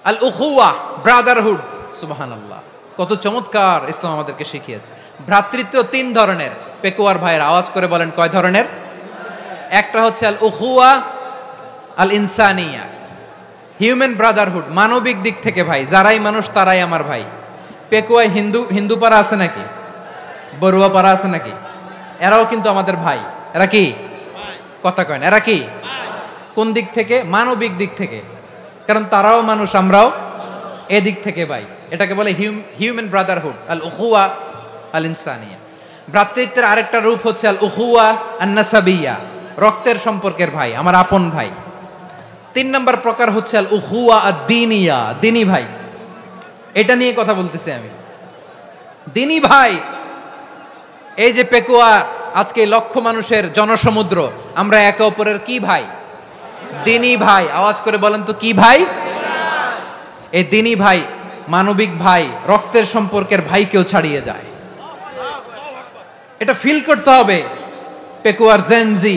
আল উখুয়া, ব্রাদারহুড। সুবহানাল্লাহ, কত চমৎকার ইসলাম আমাদেরকে শিখিয়েছে। ভ্রাতৃত্ব তিন ধরনের। পেকুয়ার ভাইয়ের আওয়াজ করে বলেন, কয় ধরনের? একটা হচ্ছে আল উখুয়া আল ইনসানিয়া, হিউম্যান ব্রাদারহুড, মানবিক দিক থেকে ভাই, যারাই মানুষ তারাই আমার ভাই। পেকুয়ায় হিন্দু পাড়া আছে নাকি? বড়ুয়া পাড়া আছে নাকি? এরাও কিন্তু আমাদের ভাই। এরা কি? কথা কয় না, এরা কি? কোন দিক থেকে? মানবিক দিক থেকে, কারণ তারাও মানুষ, আমরাও এদিক থেকে ভাই। এটাকে বলে হিউম্যান ব্রাদারহুড, আল উখুয়া আল ইনসানিয়া। ভ্রাতৃত্বের আরেকটা রূপ হচ্ছে আল উখুয়া আন নাসাবিয়া, রক্তের সম্পর্কের ভাই, আমার আপন ভাই। 3 নম্বর প্রকার হচ্ছে আল উখুয়া আদ-দীনিয়া, দিনী ভাই। এটা নিয়ে কথা বলতেছি আমি, দিনী ভাই। এই যে পেকুয়া, আজকে লক্ষ মানুষের জনসমুদ্র, আমরা একে অপরের কি ভাই? দিনী ভাই। আওয়াজ করে বলেন তো, কি ভাই? এই দিনী ভাই, মানবিক ভাই, রক্তের সম্পর্কের ভাইকেও ছাড়িয়ে যায়। এটা ফিল করতে হবে। পেকুয়ার জেনজি,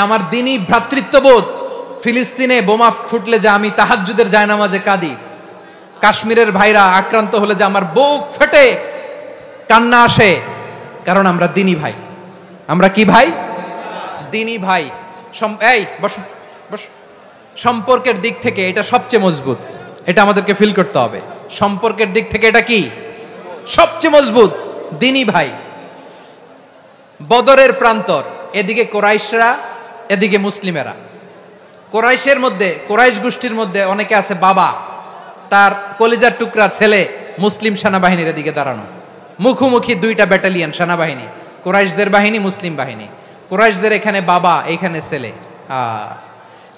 আমার দিনী ভ্রাতৃত্ববোধ। ফিলিস্তিনে বোমা ফুটলে যে আমি তাহাজ্জুদের জায়নামাজে কাঁদি, কাশ্মীরের ভাইরা আক্রান্ত হলে যে আমার বুক ফেটে কান্না আসে, কারণ আমরা দিনী ভাই। আমরা কি ভাই? দিনী ভাই। এই বসো বসো। সম্পর্কের দিক থেকে এটা সবচেয়ে মজবুত, এটা আমাদেরকে ফিল করতে হবে। সম্পর্কের দিক থেকে এটা কি? সবচেয়ে মজবুত, দিনী ভাই। বদরের প্রান্তর, এদিকে কোরাইশরা, এদিকে মুসলিমেরা। কোরাইশের মধ্যে, কোরাইশ গোষ্ঠীর মধ্যে অনেকে আছে বাবা, তার কলিজার টুকরা ছেলে মুসলিম সেনাবাহিনীর এদিকে দাঁড়ানো, মুখোমুখি দুইটা ব্যাটালিয়ন সেনাবাহিনী, কোরাইশদের বাহিনী, মুসলিম বাহিনী। কোরাইশদের এখানে বাবা, এইখানে ছেলে।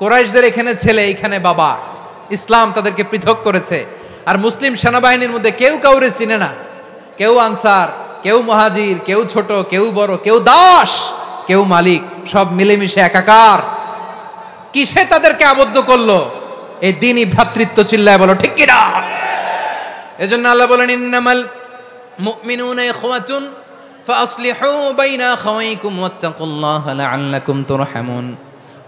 কোরাইশদের এখানে ছেলে, এইখানে বাবা। ইসলাম তাদেরকে পৃথক করেছে। আর মুসলিম সেনাবাহিনীর মধ্যে কেউ কাউরে চিনে না, কেউ আনসার, কেউ মুহাজির, কেউ ছোট, কেউ বড়, কেউ দাস, কেউ মালিক, সব মিলেমিশে একাকার। কিসে তাদেরকে আবদ্ধ করলো? এই দ্বীনি ভ্রাতৃত্ব। চিল্লায় বলো ঠিক কিনা? এজন্য আল্লাহ বলেন, ইন্নামাল মুমিনুনা ইখওয়াতুন ফাসলিহু বাইনা আখাওয়াইকুম ওয়াত্তাকুল্লাহা লাআল্লাকুম তুরহামুন।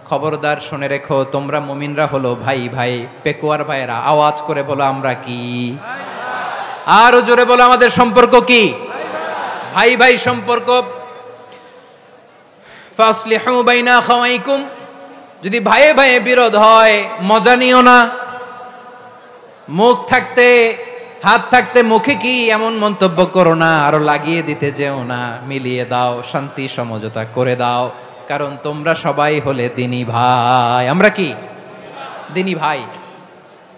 খবরদার শুনে রেখো, তোমরা মুমিনরা হলো ভাই ভাই। পেকুয়ার ভাইরা আওয়াজ করে বলো, আমরা কি? আরো জোরে বলো, আমাদের সম্পর্ক কি? ভাই ভাই সম্পর্ক। ফাসলিহু বাইনা আখাওয়াইকুম, যদি ভাইয়ে ভাইয়ে বিরোধ হয় মজা নিও না। মুখ থাকতে, হাত থাকতে মুখে কি এমন মন্তব্য করো না, আরো লাগিয়ে দিতে যেও না। মিলিয়ে দাও, শান্তি সমঝোতা করে দাও, কারণ তোমরা সবাই হলে দিনী ভাই। আমরা কি? দিনী ভাই।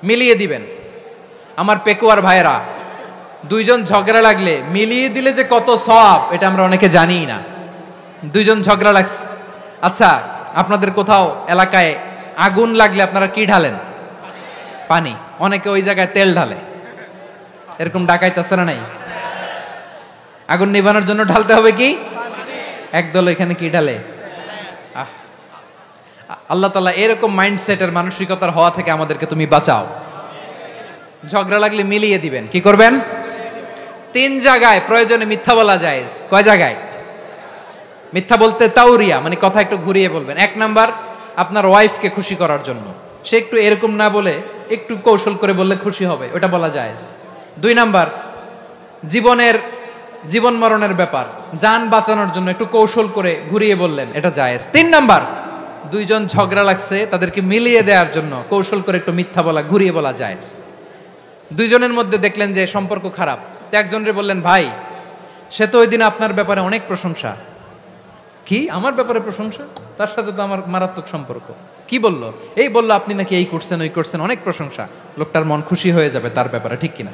মিলিয়ে দিবেন। আমার পেকুয়ার ভাইরা, দুইজন ঝগড়া লাগলে মিলিয়ে দিলে যে কত সওয়াব, এটা আমরা অনেকে জানি না। দুইজন ঝগড়া লাগছে, আচ্ছা আপনাদের কোথাও এলাকায় আগুন লাগলে আপনারা কি ঢালেন? পানি। অনেকে ওই জায়গায় তেল ঢালে, এরকম ডাকাইতে আছে না নাই? আগুন নিভানোর জন্য ঢালতে হবে কি? একদল এখানে কি ঢালে? আল্লাহ তাআলা এরকম মাইন্ডসেটের, মানসিকতার হওয়া থেকে আমাদেরকে তুমি বাঁচাও। ঝগড়া লাগলে মিলিয়ে দিবেন। কি করবেন? 3 জায়গায় প্রয়োজনে মিথ্যা বলা যায়। কয় জায়গায়? মিথ্যা বলতে তাওরিয়া, মানে কথা একটু ঘুরিয়ে বলবেন। 1 নাম্বার আপনার ওয়াইফকে খুশি করার জন্য, সে একটু এরকম না বলে একটু কৌশল করে বললে খুশি হবে, ওটা বলা যায়। 2 নাম্বার জীবন মরণের ব্যাপার, জান বাঁচানোর জন্য একটু কৌশল করে ঘুরিয়ে বললেন, এটা জায়েজ। 3 নাম্বার, দুইজন ঝগড়া লাগছে তাদেরকে মিলিয়ে দেওয়ার জন্য কৌশল করে একটু মিথ্যা বলা, ঘুরিয়ে বলা জায়েজ। দুইজনের মধ্যে দেখলেন যে সম্পর্ক খারাপ, তো একজনরে বললেন, ভাই সে তো ওই দিন আপনার ব্যাপারে অনেক প্রশংসা। কি আমার ব্যাপারে প্রশংসা? তার সাথে তো আমার মারাত্মক সম্পর্ক। কি বললো? এই বললো আপনি নাকি এই করছেন ওই করছেন, অনেক প্রশংসা। লোকটার মন খুশি হয়ে যাবে তার ব্যাপারে, ঠিক কিনা?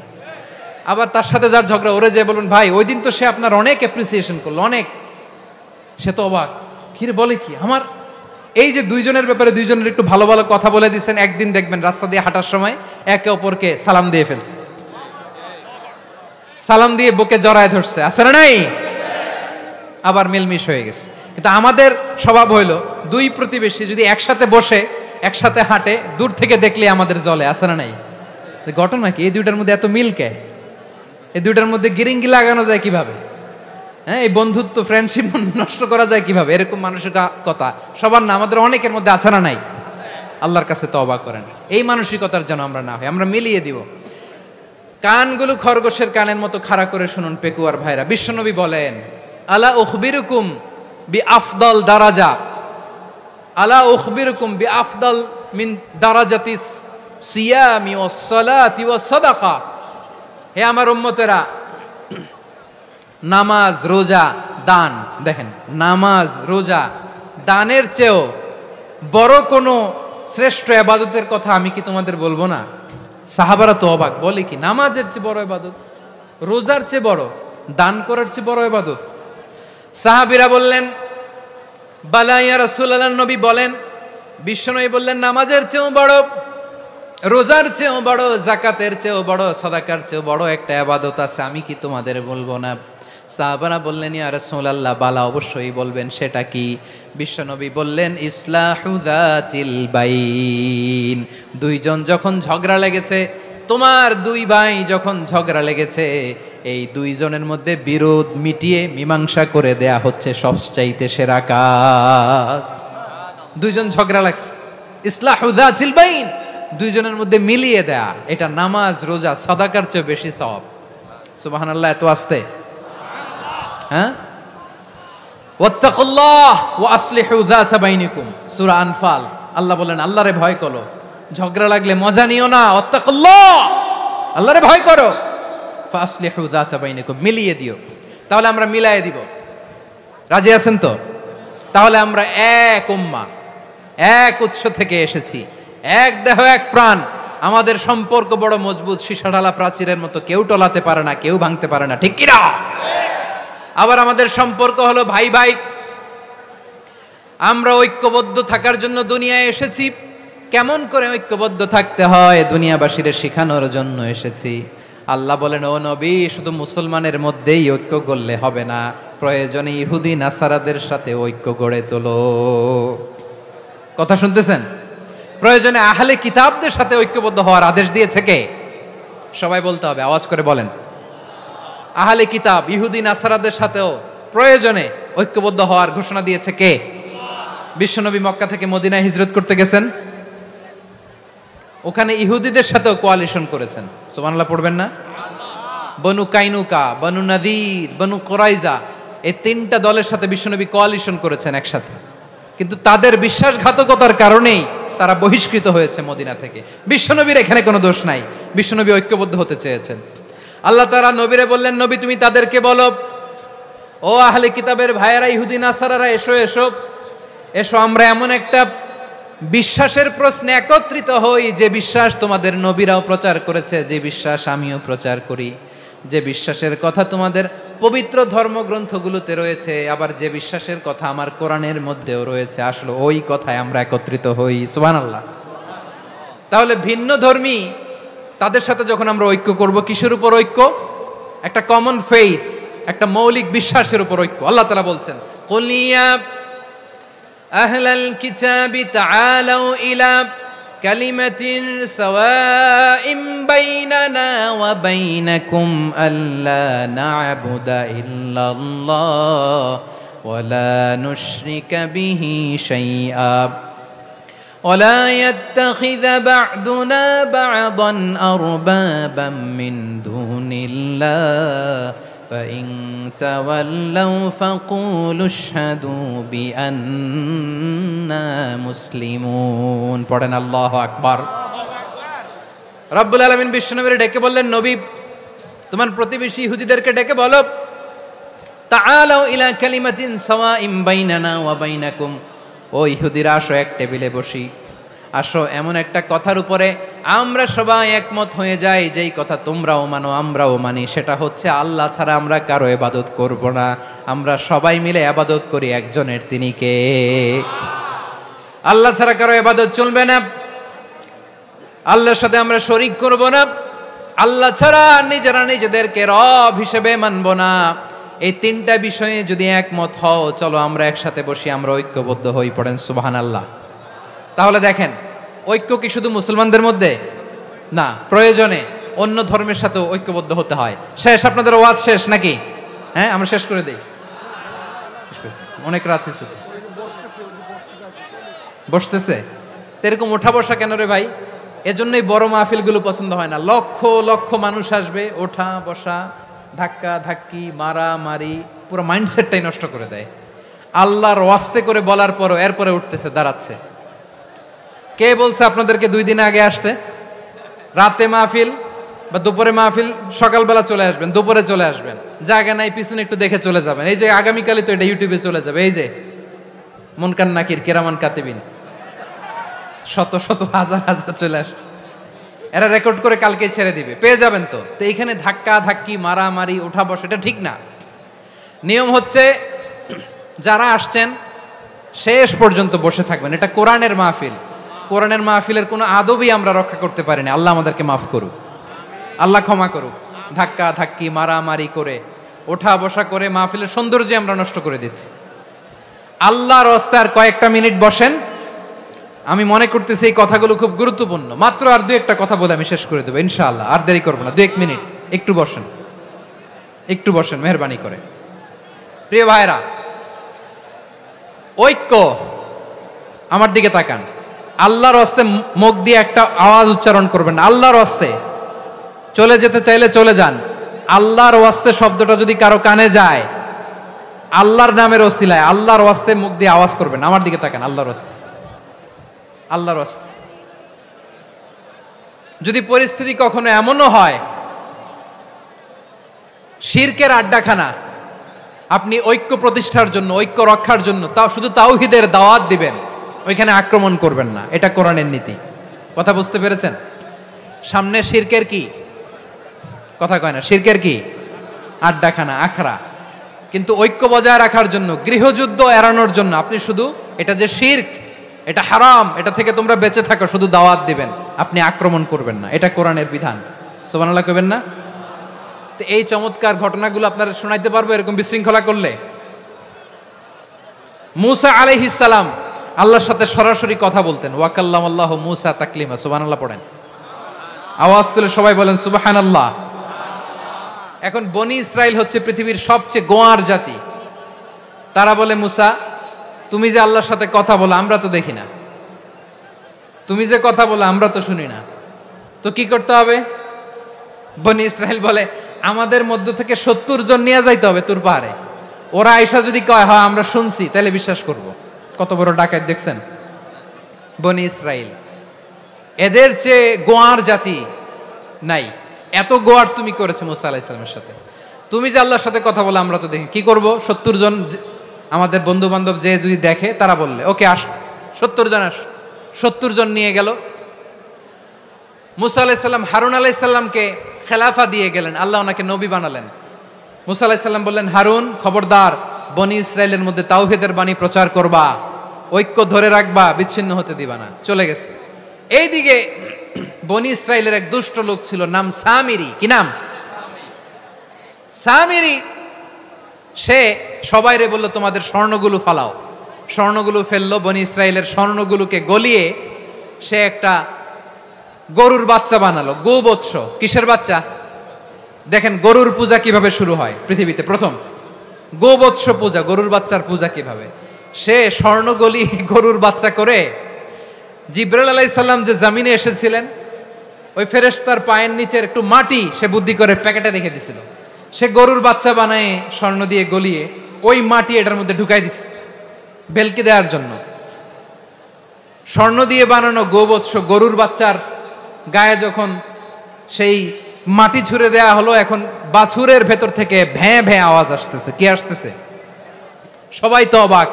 আবার তার সাথে যার ঝগড়া, ওরে যে বলুন, ভাই ওই দিন তো সে আপনার অনেক অ্যাপ্রিসিয়েশন করলো, অনেক। সে তো অবাক, কিরে বলে কি আমার? এই যে দুইজনের ব্যাপারে দুইজনের একটু ভালো ভালো কথা বলে দিচ্ছেন, একদিন দেখবেন রাস্তা দিয়ে হাঁটার সময় একে অপরকে সালাম দিয়ে ফেলছে, সালাম দিয়ে বুকে জড়ায় ধরছে, আছে না নাই? আবার মিলমিশ হয়ে গেছে। কিন্তু আমাদের স্বভাব হইলো, দুই প্রতিবেশী যদি একসাথে বসে একসাথে হাঁটে, দূর থেকে দেখলে আমাদের জলে, আছে না নাই? ঘটনা কি? এই দুইটার মধ্যে এত মিল কে? এই দুইটার মধ্যে গিরিঙ্গি লাগানো যায় কিভাবে? হ্যাঁ, এই বন্ধুত্ব ফ্রেন্ডশিপ নষ্ট করা যায় কিভাবে? এরকম মানসিকতা সবার না, আমাদের অনেকের মধ্যে আছে না নাই? আল্লাহর কাছে তওবা করেন এই মানসিকতার যেন আমরা না হই, আমরা মিলিয়ে দিব। কানগুলো খরগোশের কানের মতো খাড়া করে শুনুন পেকুয়ার ভাইরা। বিশ্বনবী বলেন, আলা উখবিরুকুম বি আফদাল দারাজা, আলা উখবিরুকুম বি আফদাল মিন দারাজাতিস সিয়ামি ওয়াস সালাতি ওয়াস সাদাকা। হে আমার উম্মতেরা, নামাজ, রোজা, দান, দেখেন নামাজ, রোজা, দানের চেয়েও বড় কোনো শ্রেষ্ঠ ইবাদতের কথা আমি কি তোমাদের বলবো না? সাহাবারা তো অবাক, বলে কি নামাজের চেয়ে বড় ইবাদত, রোজার চেয়ে বড়, দান করার চেয়ে বড় ইবাদত? সাহাবীরা বললেন, বালা ইয়া রাসূলুল্লাহ, নবী বলেন। বিশ্বনবী বললেন, নামাজের চেয়েও বড়, রোজার চেয়েও বড়, যাকাতের চেয়েও বড়, সাদাকার চেয়েও বড় একটা ইবাদত আছে, আমি কি তোমাদের বলবো না? সাহাবারা বললেন, ইয়া রাসূলুল্লাহ, বালা, অবশ্যই বলবেন, সেটা কি? বিশ্বনবী বললেন, ইসলাহু যাতিল বাইন। দুইজন যখন ঝগড়া লেগেছে, তোমার দুই ভাই যখন ঝগড়া লেগেছে, এই দুইজনের মধ্যে বিরোধ মিটিয়ে মীমাংসা করে দেয়া হচ্ছে সবচাইতে সেরা কাজ। দুইজন ঝগড়া লাগছে, ইসলাহু যাতিল বাইন, দুইজনের মধ্যে মিলিয়ে দেয়া, এটা নামাজ, রোজা, সাদাকার চেয়ে বেশি সওয়াব। সুবহানাল্লাহ, এত আস্তে? হ্যাঁ, ওয়াত্তাকুল্লাহ ওয়া আসলিহু যাতা বাইনিকুম, সূরা আনফাল। আল্লাহ বলেন, আল্লাহরে ভয় করো, ঝগড়া লাগলে মজা নিও না, ওয়াত্তাকুল্লাহ, আল্লাহরে ভয় করো, ফাসলিহু যাতা বাইনিকুম, মিলিয়ে দিও। তাহলে আমরা মিলায়ে দিব, রাজি আছেন তো? তাহলে আমরা এক উম্মাহ, এক উৎস থেকে এসেছি, এক দেহ এক প্রাণ, আমাদের সম্পর্ক বড় মজবুত, সীসাঢালা প্রাচীরের মতো, কেউ টলাতে পারে না, কেউ ভাঙতে পারে না, ঠিক কিনা? আবার আমাদের সম্পর্ক হলো ভাই ভাই, আমরা ঐক্যবদ্ধ থাকার জন্য দুনিয়ায় এসেছি। কেমন করে ঐক্যবদ্ধ থাকতে হয় দুনিয়াবাসীদের শেখানোর জন্য এসেছি। আল্লাহ বলেন, ও নবী, শুধু মুসলমানের মধ্যেই ঐক্য গড়লে হবে না, প্রয়োজনে ইহুদি নাসারাদের সাথে ঐক্য গড়ে তোলো। কথা শুনতেছেন? প্রয়োজনে আহলে কিতাবদের সাথে ঐক্যবদ্ধ হওয়ার আদেশ দিয়েছে কে? সবাই বলতে হবে, আওয়াজ করে বলেন। আহলে কিতাব, ইহুদি নাসারাদের সাথেও প্রয়োজনে ঐক্যবদ্ধ হওয়ার ঘোষণা দিয়েছে কে? বিশ্বনবী মক্কা থেকে মদিনায় হিজরত করতে গেছেন, ওখানে ইহুদিদের সাথেও কোয়ালিশন করেছেন। সুবহানাল্লাহ পড়বেন না? বনু কাইনুকা, বনু নাদির, বনু কুরাইজা, এই তিনটা দলের সাথে বিশ্বনবী কোয়ালিশন করেছেন একসাথে। কিন্তু তাদের বিশ্বাসঘাতকতার কারণেই তারা বহিষ্কৃত হয়েছে মদিনা থেকে। বিশ্বনবীর এখানে কোনো দোষ নাই, বিশ্বনবী ঐক্যবদ্ধ হতে চেয়েছেন। আল্লাহ তাআলা নবীরে বললেন, নবী তুমি তাদেরকে বলো, ও আহলে কিতাবের ভাইয়েরা, ইহুদি নাসারারা, এসো এসো এসো, আমরা এমন একটা বিশ্বাসের প্রশ্নে একত্রিত হই, যে বিশ্বাস তোমাদের নবীরাও প্রচার করেছে, যে বিশ্বাস আমিও প্রচার করি, যে বিশ্বাসের কথা তোমাদের পবিত্র ধর্মগ্রন্থগুলোতে রয়েছে, আবার যে বিশ্বাসের কথা আমার কোরআনের মধ্যেও রয়েছে, আসলে ওই কথায় আমরা একত্রিত হই। সুবহানাল্লাহ। তাহলে ভিন্ন ধর্মী তাদের সাথে যখন আমরা ঐক্য করব, কিসের উপর ঐক্য? একটা কমন ফেইথ, একটা মৌলিক বিশ্বাসের উপর ঐক্য। আল্লাহ তাআলা বলছেন, কুল ইয়া আহলাল কিতাবি তাআলাউ ইলা কালিমাতিন সাওয়াইম বাইনানা ওয়া বাইনাকুম আল্লা না'বুদা ইল্লাল্লাহ ولا نشرك به شيئا ولا يتخذ بعضنا بعضا أربابا من دون الله فإن تولوا فقولوا اشهدوا بأننا مسلمون পড়েন আল্লাহু আকবার। রব্বুল আলামিন বিশ্বনবীকে ডেকে বললেন, নবী তোমার প্রতিবেশী ইহুদিদেরকে ডেকে বলো, তাআলাউ ইলা কালিমাতিন সাওয়াইন বাইনানা ওয়া বাইনাকুম, ও ইহুদিরা আসো এক টেবিলে বসি, আসো এমন একটা কথার উপরে আমরা সবাই একমত হয়ে যাই, যেই কথা তোমরাও মানো আমরাও মানি, সেটা হচ্ছে আল্লাহ ছাড়া আমরা কারো ইবাদত করব না, আমরা সবাই মিলে ইবাদত করি একজনের, তিনি কে? আল্লাহ ছাড়া কারো ইবাদত চলবে না, আল্লাহর সাথে আমরা শরীক করব না, আল্লাহ ছাড়া নিজেরা নিজেদেরকে রব হিসেবে মানব না। এই তিনটা বিষয়ে যদি একমত হও, চলো আমরা একসাথে বসি, আমরা ঐক্যবদ্ধ হই। পড়েন সুবহানাল্লাহ। তাহলে দেখেন, ঐক্য কি শুধু মুসলমানদের মধ্যে না, প্রয়োজনে অন্য ধর্মের সাথেও ঐক্যবদ্ধ হতে হয়। শেষ, আপনাদের ওয়াজ শেষ নাকি? হ্যাঁ, আমরা শেষ করে দেই, অনেক রাত হয়েছে। বসতেছে এরকম ওঠা বসা কেন রে ভাই? এজন্যই বড় মাহফিলগুলো পছন্দ হয় না। লক্ষ লক্ষ মানুষ আসবে, ওঠা বসা, ধাক্কা ধাক্কি, মারা মারি, পুরো মাইন্ডসেটটাই নষ্ট করে দেয়। আল্লাহর ওয়াস্তে করে বলার পরও এরপরে উঠতেছে, দাঁড়াচ্ছে। কে বলছে আপনাদেরকে 2 দিন আগে আসতে? রাতে মাহফিল বা দুপুরে মাহফিল, সকালবেলা চলে আসবেন, দুপুরে চলে আসবেন, জায়গা নাই পিছনে একটু দেখে চলে যাবেন। এই যে আগামীকালই তো এটা ইউটিউবে চলে যাবে, এই যে মুনকার নাকির কিরামান কাতিবিন, শত শত হাজার হাজার চলে আসছে, এরা রেকর্ড করে কালকে ছেড়ে দিবে, পেয়ে যাবেন। তো এইখানে ধাক্কা ধাক্কি, মারামারি, ওঠা বসা, এটা ঠিক না। নিয়ম হচ্ছে যারা আসছেন শেষ পর্যন্ত বসে থাকবেন। এটা কোরআনের মাহফিল, কোরআনের মাহফিলের কোনো আদবই আমরা রক্ষা করতে পারিনি। আল্লাহ আমাদেরকে মাফ করুক, আল্লাহ ক্ষমা করুক। ধাক্কা ধাক্কি, মারামারি করে, ওঠা বসা করে মাহফিলের সৌন্দর্য আমরা নষ্ট করে দিচ্ছি। আল্লাহর রাস্তায় আর কয়েকটা মিনিট বসেন। আমি মনে করতেছি এই কথাগুলো খুব গুরুত্বপূর্ণ। মাত্র আর 2-1টা কথা বলে আমি শেষ করে দেবো ইনশাআল্লাহ, আর দেরি করবো না। 2-1 মিনিট একটু বসেন, একটু বসেন মেহরবানি করে। প্রিয় ভাইরা, ঐক্য, আমার দিকে তাকান। আল্লাহর রাস্তে মুখ দিয়ে একটা আওয়াজ উচ্চারণ করবেন না। আল্লাহর রাস্তে চলে যেতে চাইলে চলে যান। আল্লাহর ওয়াস্তে শব্দটা যদি কারো কানে যায়, আল্লাহর নামের ওসিলায় আল্লাহর ওয়াস্তে মুখ দিয়ে আওয়াজ করবেন। আমার দিকে তাকান, আল্লাহর ওয়াস্তে, আল্লাহর ওয়াস্তে। যদি পরিস্থিতি কখনো এমনও হয় শিরকের আড্ডাখানা, আপনি ঐক্য প্রতিষ্ঠার জন্য, ঐক্য রক্ষার জন্য তাও শুধু তাওহীদের দাওয়াত দিবেন, ওইখানে আক্রমণ করবেন না। এটা কোরআনের নীতি। কথা বুঝতে পেরেছেন? সামনে শিরকের কি কথা কয় না, শিরকের কি আড্ডাখানা, আখড়া। কিন্তু ঐক্য বজায় রাখার জন্য, গৃহযুদ্ধ এড়ানোর জন্য আপনি শুধু এটা যে শিরক, এটা হারাম, এটা থেকে তোমরা বেঁচে থাকো, শুধু দাওয়াত দিবেন, আপনি আক্রমণ করবেন না। এটা কোরআনের বিধান। সুবহানাল্লাহ কইবেন না? তো এই চমৎকার ঘটনাগুলো আপনারা শোনাইতে পারবো এরকম বিশৃঙ্খলা করলে। মূসা আলাইহিস সালাম আল্লাহর সাথে সরাসরি কথা বলতেন। ওয়া কাল্লামাল্লাহু মূসা তাকলিমা। সুবহানাল্লাহ পড়েন, আওয়াজ তুলে সবাই বলেন সুবহানাল্লাহ। এখন বনি ইসরাইল হচ্ছে পৃথিবীর সবচেয়ে গোয়ার জাতি। তারা বলে, মূসা তুমি যে আল্লাহর সাথে কথা বলো আমরা তো দেখি না, তুমি যে কথা বলো আমরা তো শুনি না, তো কি করতে হবে? বনি ইসরাইল বলে, আমাদের মধ্য থেকে 70 জন নিয়ে যাইতে হবে তুর পাহাড়ে। ওরা আয়েশা যদি কয় হ্যাঁ আমরা শুনছি, তাহলে বিশ্বাস করব। কত বড় ডাকাত দেখছেন বনি ইসরাইল। এদের চেয়ে গোয়ার জাতি নাই। এত গোয়ার তুমি করেছে মূসা আলাইহিস সালামের সাথে। তুমি যে আল্লাহর সাথে কথা বলে আমরা তো দেখি, কি করব? 70 জন আমাদের বন্ধু বান্ধব যে যদি দেখে, তারা বললে ওকে আস, 70 জন আস। 70 জন নিয়ে গেল। মূসা আলাইহিস সালাম হারুন আলাইহিস সালামকে খেলাফা দিয়ে গেলেন, আল্লাহ ওনাকে নবী বানালেন। মূসা আলাইহিস সালাম বললেন, হারুন খবরদার, বনি ইসরাইলের মধ্যে তাওহীদের বাণী প্রচার করবা, ঐক্য ধরে রাখবা, বিচ্ছিন্ন হতে দিবা না। চলে গেছে। এইদিকে বনি ইসরাইলের এক দুষ্ট লোক ছিল, নাম সামিরি। কি নাম? সামিরি। সে সবাইরে বলল তোমাদের স্বর্ণগুলো ফালাও। স্বর্ণগুলো ফেললো। বনি ইসরাইলের স্বর্ণগুলোকে গলিয়ে সে একটা গরুর বাচ্চা বানালো। গোবৎস। কিসের বাচ্চা? দেখেন গরুর পূজা কিভাবে শুরু হয় পৃথিবীতে প্রথম। গোবৎস পূজা, গরুর বাচ্চার পূজা কিভাবে, সে স্বর্ণগলি গরুর বাচ্চা করে জিবরাইল আলাইহিস সালাম যে জমিনে এসেছিলেন ওই ফেরেশতার পায়ের নিচের একটু মাটি সে বুদ্ধি করে প্যাকেটে রেখে দিছিল। সে গরুর বাচ্চা বানায় স্বর্ণ দিয়ে গলিয়ে ওই মাটি এটার মধ্যে ঢুকাই দিছে ভেলকি দেওয়ার জন্য। স্বর্ণ দিয়ে বানানো গোবৎস গরুর বাচ্চার গায়ে যখন সেই মাটি ছুঁড়ে দেয়া হলো, এখন বাছুরের ভেতর থেকে ভ্যাঁ ভ্যাঁ আওয়াজ আসতেছে। কি আসতেছে? সবাই তো অবাক।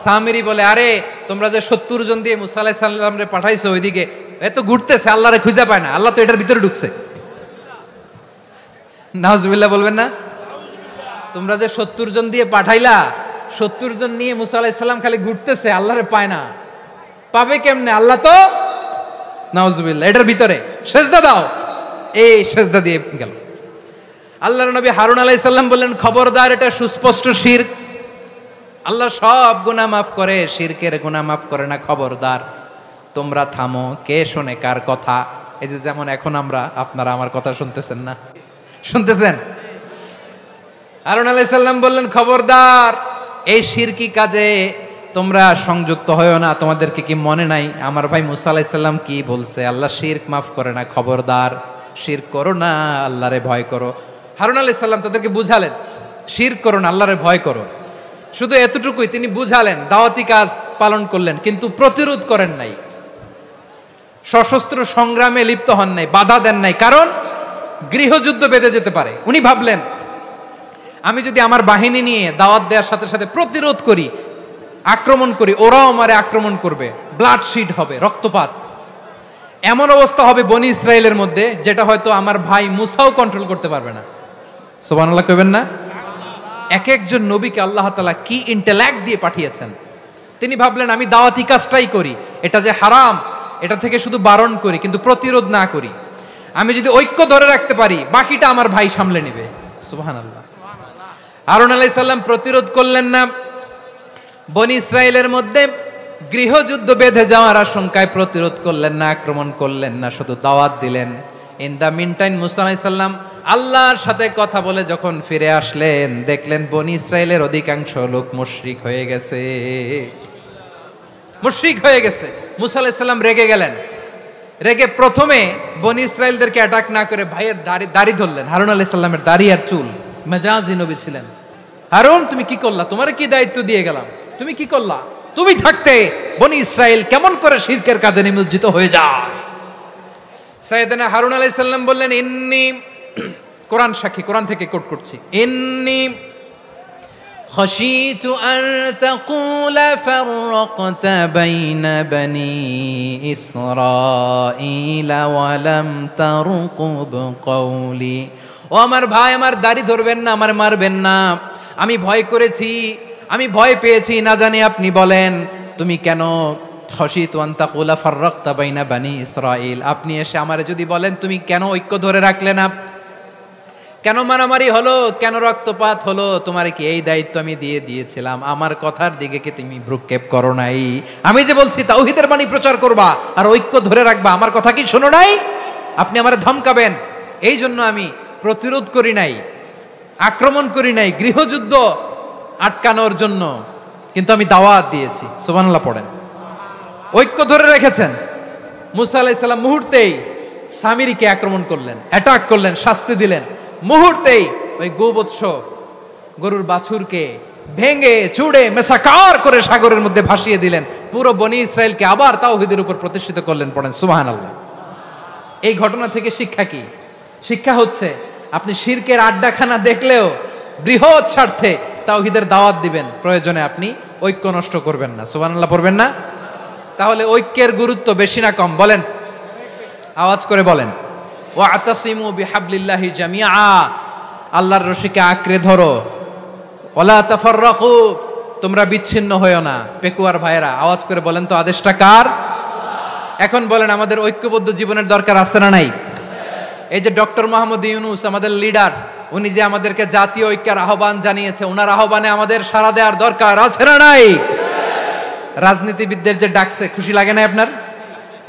সামিরি বলে, আরে তোমরা যে 70 জন দিয়ে মুসা আলাইহিস সালাম রে পাঠাইছো ওইদিকে, এত ঘুরতেছে, আল্লাহরে খুঁজে পায় না, আল্লাহ তো এটার ভিতরে ঢুকছে। নাউজুবিল্লাহ বলবেন না? তোমরা যে 70 জন দিয়ে পাঠাইলা, 70 জন নিয়ে মুসা আলাইহিস সালাম খালি ঘুরতেছে, আল্লাহরে পায় না। পাবে কেমনে? আল্লাহ তো, নাউজুবিল্লাহ, এটার ভিতরে সেজদা দাও। এই সেজদা দিয়ে গেল। আল্লাহর নবী হারুন আলাইহিস সালাম বললেন, খবরদার, এটা সুস্পষ্ট শিরক। আল্লাহ সব গুনাহ মাফ করে, শিরকের গুনাহ মাফ করে না, খবরদার তোমরা থামো। কে শোনে কার কথা? এই যে যেমন এখন আপনারা আমার কথা শুনতেছেন না? শুনতেছেন? হারুন আলাইহিস সালাম বললেন, খবরদার, এই শিরকি কাজে তোমরা সংযুক্ত হয়ো না। তোমাদেরকে কি মনে নাই আমার ভাই মুসা আলাইহিস সালাম কি বলছে? আল্লাহ শিরক মাফ করে না, খবরদার শিরক করো না, আল্লাহরে ভয় করো। হারুন আলাইহিস সালাম তাদেরকে বুঝালেন, শিরক করো না, আল্লাহরে ভয় করো। শুধু এতটুকুই তিনি বুঝালেন, দাওয়াতি কাজ পালন করলেন, কিন্তু প্রতিরোধ করেন নাই, সশস্ত্র সংগ্রামে লিপ্ত হন নাই, বাধা দেন নাই, কারণ গৃহযুদ্ধ বেঁধে যেতে পারে। উনি ভাবলেন, আমি যদি আমার বাহিনী নিয়ে দাওয়াত দেওয়ার সাথে সাথে প্রতিরোধ করি, আক্রমণ করি, ওরাও আমারে আক্রমণ করবে, ব্লাডশিড হবে, রক্তপাত, এমন অবস্থা হবে বনি ইসরায়েলের মধ্যে যেটা হয়তো আমার ভাই মুসাও কন্ট্রোল করতে পারবে না। সুবহানাল্লাহ কইবেন না? এক একজন নবীকে আল্লাহ তাআলা কি ইন্টেলেক্ট দিয়ে পাঠিয়েছেন। তিনি ভাবলেন, আমি দাওয়াতি কাজটাই করি, এটা যে হারাম এটা থেকে শুধু বারণ করি, কিন্তু প্রতিরোধ না করি। আমি যদি ঐক্য ধরে রাখতে পারি, বাকিটা আমার ভাই সামলে নেবে। সুবহানাল্লাহ। হারুন আলাইহিস সালাম প্রতিরোধ করলেন না, বনি ইসরায়েলের মধ্যে গৃহযুদ্ধ বেঁধে যাওয়ার আশঙ্কায় প্রতিরোধ করলেন না, আক্রমণ করলেন না, শুধু দাওয়াত দিলেন। ইন দা মিন টাইম মুসা আলাইহিস সালাম আল্লাহর সাথে কথা বলে যখন ফিরে আসলেন, দেখলেন বনি ইসরায়েলের অধিকাংশ লোক মুশরিক হয়ে গেছে, মুশরিক হয়ে গেছে। মুসা আলাইহিস সালাম রেগে গেলেন। রেগে প্রথমে বনি ইসরায়েলদেরকে অ্যাটাক না করে ভাইয়ের দাড়ি ধরলেন। হারুন আলাইহিস সালামের দাড়ি আর চুল, মেজাজি নবী ছিলেন। হারুন, তুমি কি করলা? তোমার কি দায়িত্ব দিয়ে গেলাম, তুমি কি করলা? তুমি থাকতে বনি ইসরায়েল কেমন করে শিরকের কাজে নিমজ্জিত হয়ে যায়? সাইয়েদনা হারুন আলাইহিস সালাম বললেন, ইন্নী, কোরআন সাক্ষী, কোরআন থেকে কোট করছি, ইন্নী খাশিতু আন তাকুলা ফাররাকতা বাইনা বনি ইসরাঈলা ওয়া লাম তারকুব কওলি। ও আমার ভাই, আমার দাড়ি ধরবেন না, আমার মারবেন না। আমি ভয় করেছি, আমি ভয় পেয়েছি, না জানি আপনি বলেন তুমি কেন খাশিতু আন তাকুলা ফাররাকতা বাইনা বনি ইসরাঈল, আপনি এসে আমারে যদি বলেন তুমি কেন ঐক্য ধরে রাখলে না, কেন মারামারি হলো, কেন রক্তপাত হলো, তোমার কি এই দায়িত্ব আমি দিয়ে দিয়েছিলাম? আমার কথার দিকে কি তুমি ভ্রুক্ষেপ করো নাই? আমি যে বলছি তাওহীদের বাণী প্রচার করবা আর ঐক্য ধরে রাখবা, আমার কথা কি শোনো নাই? আপনি আমারে ধমকাবেন, এই জন্য আমি প্রতিরোধ করি নাই, আক্রমণ করি নাই, গৃহযুদ্ধ আটকানোর জন্য, কিন্তু আমি দাওয়াত দিয়েছি। সুবহানাল্লাহ পড়েন। ঐক্য ধরে রেখেছেন। মুসা আলাইহিস সালাম মুহূর্তেই সামিরীকে আক্রমণ করলেন, অ্যাটাক করলেন, শাস্তি দিলেন। মুহূর্তেই ওই গোবৎস গরুর বাছুরকে ভেঙে চুড়ে মেসাকার করে সাগরের মধ্যে ভাসিয়ে দিলেন। পুরো বনি ইসরায়েলকে আবার তাওহীদের উপর প্রতিষ্ঠিত করলেন। পড়েন সুবহানাল্লাহ। এই ঘটনা থেকে শিক্ষা কি? শিক্ষা হচ্ছে, আপনি শিরকের আড্ডাখানা দেখলেও বৃহৎ স্বার্থে তাওহীদের দাওয়াত দিবেন, প্রয়োজনে আপনি ঐক্য নষ্ট করবেন না। সুবহানাল্লাহ পড়বেন না? তাহলে ঐক্যের গুরুত্ব বেশি না কম? বলেন, আওয়াজ করে বলেন। ওয়াতাসিমু বিহাবলিল্লাহি জামিআ, আল্লাহর রশিকে আঁকড়ে ধরো। ওয়ালা তাফাররাকু, তোমরা বিচ্ছিন্ন হয়ো না। পেকুয়ার ভাইরা আওয়াজ করে বলেন তো, আদেশটা কার? এখন বলেন, আমাদের ঐক্যবদ্ধ জীবনের দরকার আছে না নাই? এই যে ডক্টর মোহাম্মদ ইউনূস আমাদের লিডার, উনি যে আমাদেরকে জাতীয় ঐক্যের আহ্বান জানিয়েছে, ওনার আহ্বানে আমাদের সাড়া দেওয়ার দরকার আছে না নাই? রাজনীতিবিদদের যে ডাকছে, খুশি লাগে নাই আপনার?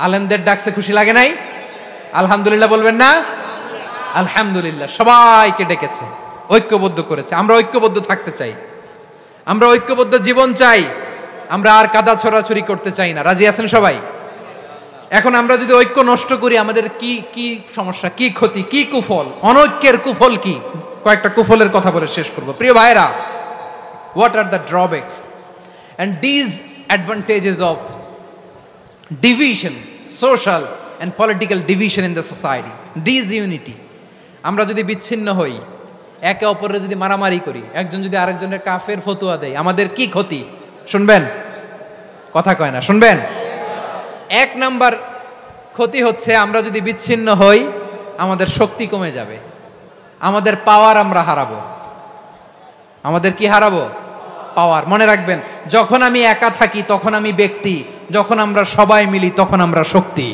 আলেমদের ডাকছে, খুশি লাগে নাই? আলহামদুলিল্লাহ বলবেন না? আলহামদুলিল্লাহ। সবাইকে ডেকেছে, ঐক্যবদ্ধ করেছে। আমরা ঐক্যবদ্ধ থাকতে চাই। আমরা ঐক্যবদ্ধ জীবন চাই, আমরা আর কাদা ছড়াছড়ি করতে চাই না। রাজি আছেন সবাই? এখন আমরা যদি ঐক্য নষ্ট করি আমাদের কি কি সমস্যা, কি ক্ষতি, কি কুফল, অনৈক্যের কুফল কি? কয়েকটা কুফলের কথা বলে শেষ করব। প্রিয় ভাইরা, what are the drawbacks and disadvantages of division, social and political division in the society? Disunity. আমরা যদি বিচ্ছিন্ন হই, একে অপরের যদি মারামারি করি, একজন যদি আরেকজনের কাফের ফতোয়া দেয়, আমাদের কি ক্ষতি? শুনবেন? কথা কয় না, শুনবেন? এক নাম্বার ক্ষতি হচ্ছে আমরা যদি বিচ্ছিন্ন হই আমাদের শক্তি কমে যাবে, আমাদের পাওয়ার আমরা হারাবো। আমাদের কি হারাবো? পাওয়ার। মনে রাখবেন, যখন আমি একা থাকি তখন আমি ব্যক্তি, যখন আমরা সবাই মিলি তখন আমরা শক্তি।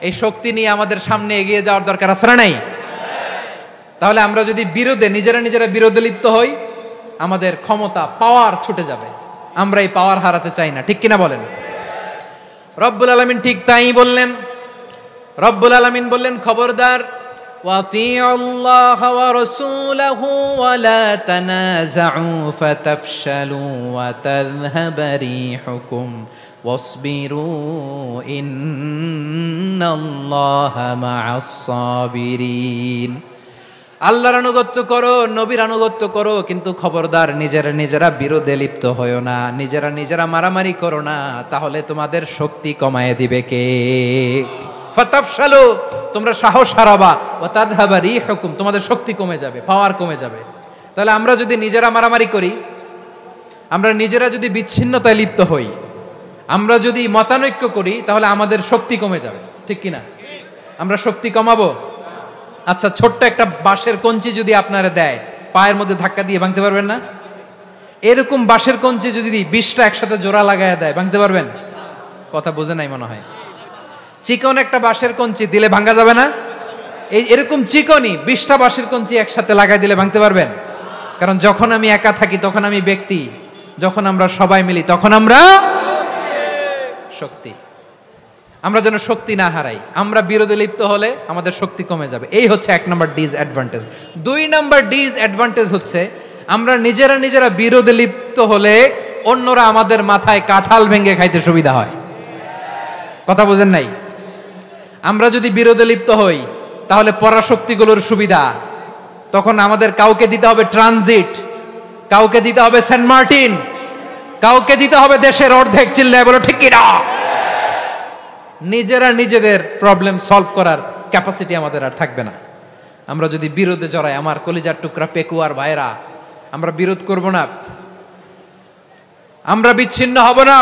এই শক্তি নিয়ে আমাদের সামনে এগিয়ে যাওয়ার দরকার আছে না নাই? তাহলে আমরা যদি নিজেরা বিরোধে লিপ্ত হই আমাদের ক্ষমতা, পাওয়ার ছুটে যাবে। আমরা এই পাওয়ার হারাতে চাই না, ঠিক কিনা বলেন? রব্বুল আলামিন ঠিক তাই বললেন। রব্বুল আলামিন বললেন, খবরদার, ওয়াতিউল্লাহ ওয়া রাসূলাহু ওয়া লা তানাযাউ ফাতাফশালু ওয়া তাযহাবা রিহুকুম ওয়াসবিরু ইন্নাল্লাহা মা'আস সাবিরিন। আল্লাহর আনুগত্য করো, নবীর আনুগত্য করো, কিন্তু খবরদার নিজেরা বিরোধে লিপ্ত হয়ো না, নিজেরা মারামারি করো না, তাহলে তোমাদের শক্তি কমায় দিবে কে? ফাতাফশালু, তোমরা সাহস হারাবা, ওয়া তাযহাবা রিহুকুম, তোমাদের শক্তি কমে যাবে, পাওয়ার কমে যাবে। তাহলে আমরা যদি নিজেরা মারামারি করি, আমরা নিজেরা যদি বিচ্ছিন্নতায় লিপ্ত হই, আমরা যদি মতানৈক্য করি, তাহলে আমাদের শক্তি কমে যাবে, ঠিক কিনা? আমরা শক্তি কমাবো। আচ্ছা, ছোট্ট একটা বাঁশের কঞ্চি যদি আপনারা দেয়, পায়ের মধ্যে ধাক্কা দিয়ে ভাঙতে পারবেন না? এরকম বাঁশের কঞ্চি যদি 20টা একসাথে জোড়া লাগায় দেয়, ভাঙতে পারবেন? কথা বোঝে নাই মনে হয়। চিকন একটা বাঁশের কঞ্চি দিলে ভাঙা যাবে না? এরকম চিকনই 20টা বাঁশের কঞ্চি একসাথে লাগাই দিলে ভাঙতে পারবেন? কারণ যখন আমি একা থাকি তখন আমি ব্যক্তি, যখন আমরা সবাই মিলি তখন আমরা শক্তি। আমরা যেন শক্তি না হারাই। আমরা বিরোধে লিপ্ত হলে আমাদের শক্তি কমে যাবে। এই হচ্ছে 1 নাম্বার ডিসঅ্যাডভান্টেজ। 2 নাম্বার ডিসঅ্যাডভান্টেজ হচ্ছে আমরা নিজেরা বিরোধে লিপ্ত হলে অন্যরা আমাদের মাথায় কাঁঠাল ভেঙে খাইতে সুবিধা হয়। কথা বোঝেন নাই? আমরা যদি বিরোধে লিপ্ত হই তাহলে পরাশক্তিগুলোর সুবিধা, তখন আমাদের কাউকে দিতে হবে ট্রানজিট, কাউকে দিতে হবে সেন্ট মার্টিন, কাউকে দিতে হবে দেশের অর্ধেক। চিল্লায় বলো ঠিক কিনা? নিজেদের প্রবলেম সলভ করার ক্যাপাসিটি আমাদের আর থাকবে না। আমরা যদি বিরোধে জড়াই, আমার কলিজার টুকরা পেকুয়ার ভাইরা, আমরা বিরোধ করব না, আমরা বিচ্ছিন্ন হব না।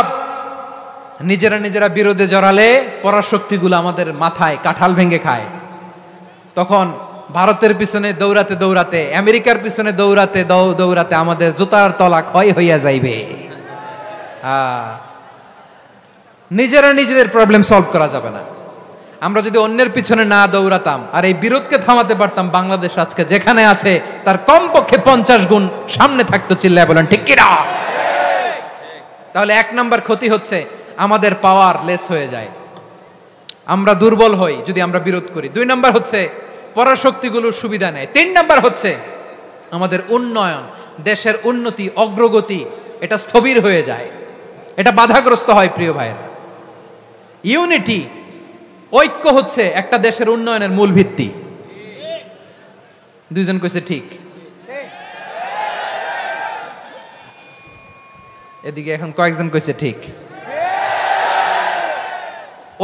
নিজেরা বিরোধে জড়ালে পরাশক্তিগুলো আমাদের মাথায় কাঁঠাল ভেঙে খায়। তখন ভারতের পিছনে দৌড়াতে, আমেরিকার পিছনে দৌড়াতে আমাদের জুতার তলা ক্ষয় হইয়া যাইবে। নিজেদের প্রবলেম সলভ করা যাবে না। আমরা যদি অন্যের পিছনে না দৌড়াতাম আর এই বিরোধকে থামাতে পারতাম, বাংলাদেশ আজকে যেখানে আছে তার কমপক্ষে 50 গুণ সামনে থাকতো। চিল্লায় বলেন ঠিক কিনা? তাহলে 1 নাম্বার ক্ষতি হচ্ছে আমাদের পাওয়ার লেস হয়ে যায়, আমরা দুর্বল হই যদি আমরা বিরোধ করি। 2 নাম্বার হচ্ছে পরাশক্তিগুলোর সুবিধা নেয়। 3 নাম্বার হচ্ছে আমাদের উন্নয়ন, দেশের উন্নতি, অগ্রগতি, এটা স্থবির হয়ে যায়, এটা বাধাগ্রস্ত হয়। প্রিয় ভাইয়েরা, ইউনিটি, ঐক্য হচ্ছে একটা দেশের উন্নয়নের মূল ভিত্তি। 2 জন কইছে ঠিক। এদিকে এখন কয়েকজন কইছে ঠিক।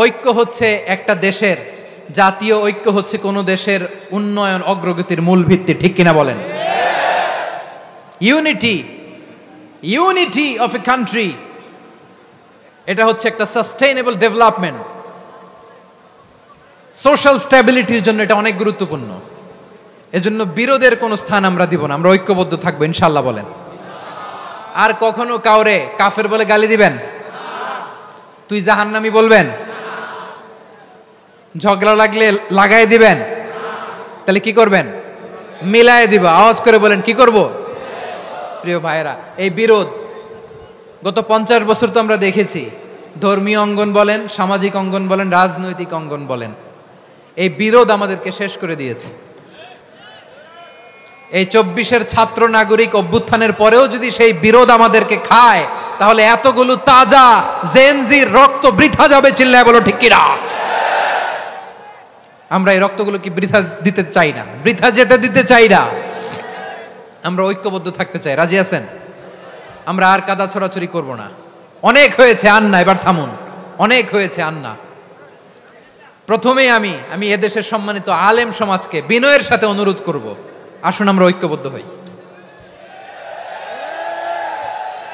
ঐক্য হচ্ছে একটা দেশের, জাতীয় ঐক্য হচ্ছে কোন দেশের উন্নয়ন, অগ্রগতির মূল ভিত্তি, ঠিক কিনা বলেন? ইউনিটি অফ এ কান্ট্রি, এটা হচ্ছে একটা সাস্টেইনেবল ডেভেলপমেন্ট, সোশ্যাল স্ট্যাবিলিটির জন্য এটা অনেক গুরুত্বপূর্ণ। এজন্য বিরোধের কোনো স্থান আমরা দিব না, আমরা ঐক্যবদ্ধ থাকবো ইনশাআল্লাহ বলেন। আর কখনো কাউরে কাফের বলে গালি দিবেন? তুই জাহান্নামী বলবেন? ঝগড়া লাগলে লাগাই দিবেন? তাহলে কি করবেন? মিলায় দিব। আওয়াজ করে বলেন কি করব? প্রিয় ভাইয়েরা, এই বিরোধ গত 50 বছর তো আমরা দেখেছি, ধর্মীয় অঙ্গন বলেন, সামাজিক অঙ্গন বলেন, রাজনৈতিক অঙ্গন বলেন, এই বিরোধ আমাদেরকে শেষ করে দিয়েছে। এই 24-এর ছাত্র নাগরিক অভ্যুত্থানের পরেও যদি সেই বিরোধ আমাদেরকে খায়, তাহলে এতগুলো তাজা জেনজির রক্ত বৃথা যাবে। চিল্লায় বলো ঠিক কিনা? আমরা এই রক্তগুলো কি বৃথা দিতে চাই না, বৃথা যেতে দিতে চাই না। আমরা ঐক্যবদ্ধ থাকতে চাই। রাজি আছেন? আমরা আর কাদা ছোড়াছুরি করব না। অনেক হয়েছে, আন্না, এবার থামুন। অনেক হয়েছে, আন্না। প্রথমেই আমি এদেশের সম্মানিত আলেম সমাজকে বিনয়ের সাথে অনুরোধ করব, আসুন আমরা ঐক্যবদ্ধ হই।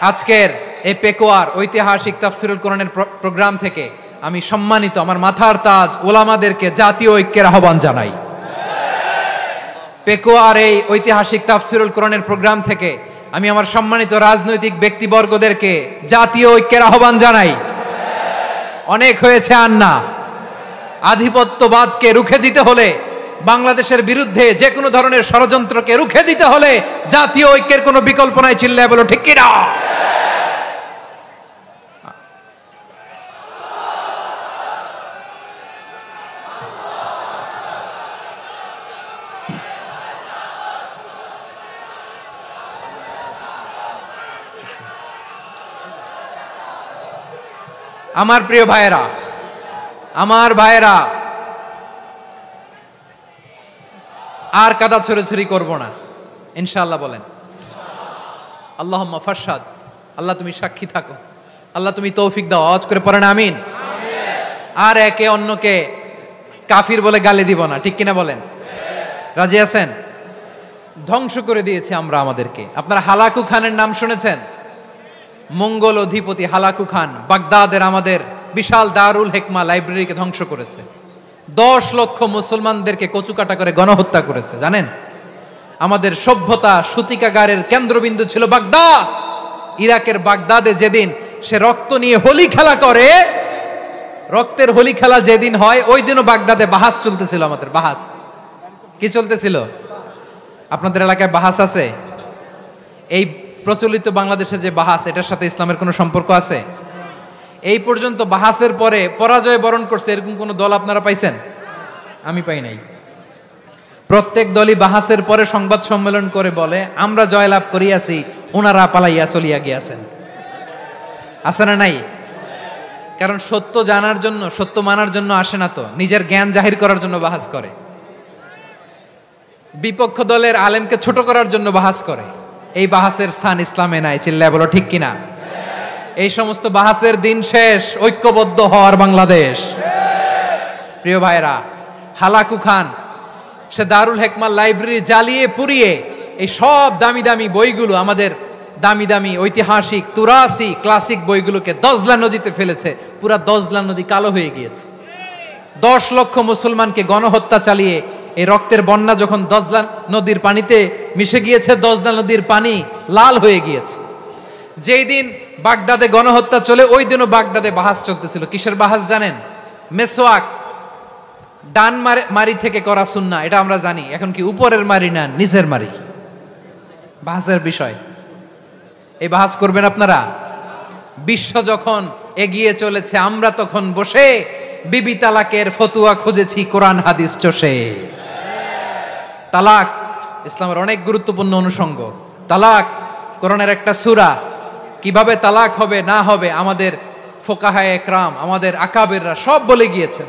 আজকের এই পেকুয়ার ঐতিহাসিক তাফসিরুল কোরআনের প্রোগ্রাম থেকে আমি সম্মানিত আমার মাথার তাজ ওলামাদেরকে জাতীয় ঐক্যের আহ্বান জানাই। পেকুয়ার এই ঐতিহাসিক তাফসিরুল কোরআনের প্রোগ্রাম থেকে আমি আমার সম্মানিত রাজনৈতিক ব্যক্তিবর্গদেরকে জাতীয় ঐক্যের আহ্বান জানাই। অনেক হয়েছে, আন্না। আধিপত্যবাদকে রুখে দিতে হলে, বাংলাদেশের বিরুদ্ধে যে কোনো ধরনের ষড়যন্ত্রকে রুখে দিতে হলে জাতীয় ঐক্যের কোনো বিকল্প নাই। চিল্লায় বলো ঠিক কিনা? আমার প্রিয় ভাইয়েরা, আমার ভাইয়েরা, আর কাদা ছড়াছড়ি করব না, ইনশাআল্লাহ। বলেন আল্লাহুম্মা ফারশাদ। আল্লাহ তুমি সাক্ষী থাকো, আল্লাহ তুমি তৌফিক দাও। আওয়াজ করে পড়েন আমিন। আর একে অন্যকে কাফির বলে গালি দিব না, ঠিক কিনা বলেন? রাজি আছেন? ধ্বংস করে দিয়েছে আমরা আমাদেরকে। আপনারা হালাকু খানের নাম শুনেছেন? মঙ্গল অধিপতি হালাকু খান বাগদাদের আমাদের বিশাল দারুল হিকমা লাইব্রেরিকে ধ্বংস করেছে। 10 লক্ষ মুসলমানদেরকে কচুকাটা করে গণহত্যা করেছে। জানেন, আমাদের সভ্যতা সূতিকাগারের কেন্দ্রবিন্দু ছিল বাগদাদ। ইরাকের বাগদাদে যেদিন সে রক্ত নিয়ে হোলি খেলা করে, রক্তের হোলি খেলা যেদিন হয়, ওই দিনও বাগদাদে বাহাস চলতেছিল। আমাদের বাহাস কি চলতেছিল? আপনাদের এলাকায় বাহাস আছে? এই প্রচলিত বাংলাদেশে যে বাহাস, এটার সাথে ইসলামের কোনো সম্পর্ক আছে? এই পর্যন্ত বাহাসের পরে পরাজয় বরণ করছে এরকম কোন দল আপনারা পাইছেন? আমি পাই নাই। প্রত্যেক দলই বাহাসের পরে সংবাদ সম্মেলন করে বলে আমরা জয়লাভ করিয়াছি, ওনারা পালাইয়া চলিয়া গিয়াছেন। আছে না নাই? কারণ সত্য জানার জন্য, সত্য মানার জন্য আসে না তো, নিজের জ্ঞান জাহির করার জন্য বাহাস করে। বিপক্ষ দলের আলেমকে ছোট করার জন্য বাহাস করে। এই বাহাসের স্থান ইসলামে নাই। চিল্লায় বলো ঠিক কিনা? এই সমস্ত বাহাসের দিন শেষ। ঐক্যবদ্ধ হওয়ার বাংলাদেশ। প্রিয় ভাইরা, হালাকু খান সে দারুল হিকমা লাইব্রেরি জ্বালিয়ে পুড়িয়ে এই সব দামি দামি বইগুলো, আমাদের দামি দামি ঐতিহাসিক তুরাসি ক্লাসিক বইগুলোকে দজলা নদীতে ফেলেছে। পুরা দজলা নদী কালো হয়ে গিয়েছে। 10 লক্ষ মুসলমানকে গণহত্যা চালিয়ে এই রক্তের বন্যা যখন দজলা নদীর পানিতে মিশে গিয়েছে, দজলা নদীর পানি লাল হয়ে গিয়েছে। যেই দিন বাগদাদে গণহত্যা চলে, ওই দিনও বাগদাদে বাহাস চলতেছিল। কিসের বাহাস জানেন? মেসওয়াক, ডান মারি থেকে করা সুন্নাহ, এটা আমরা জানি। এখন কি উপরের মারি না নিচের মারি? বাহাসের বিষয়। এই বাহাস করবেন আপনারা? বিশ্ব যখন এগিয়ে চলেছে, আমরা তখন বসে বিবি তালাকের ফতুয়া খুঁজেছি কোরআন হাদিস চষে। তালাক ইসলামের অনেক গুরুত্বপূর্ণ অনুষঙ্গ। তালাক কোরআনের একটা সূরা। কিভাবে তালাক হবে না হবে আমাদের ফোকাহায়ে একরাম, আমাদের আকাবেররা সব বলে গিয়েছেন,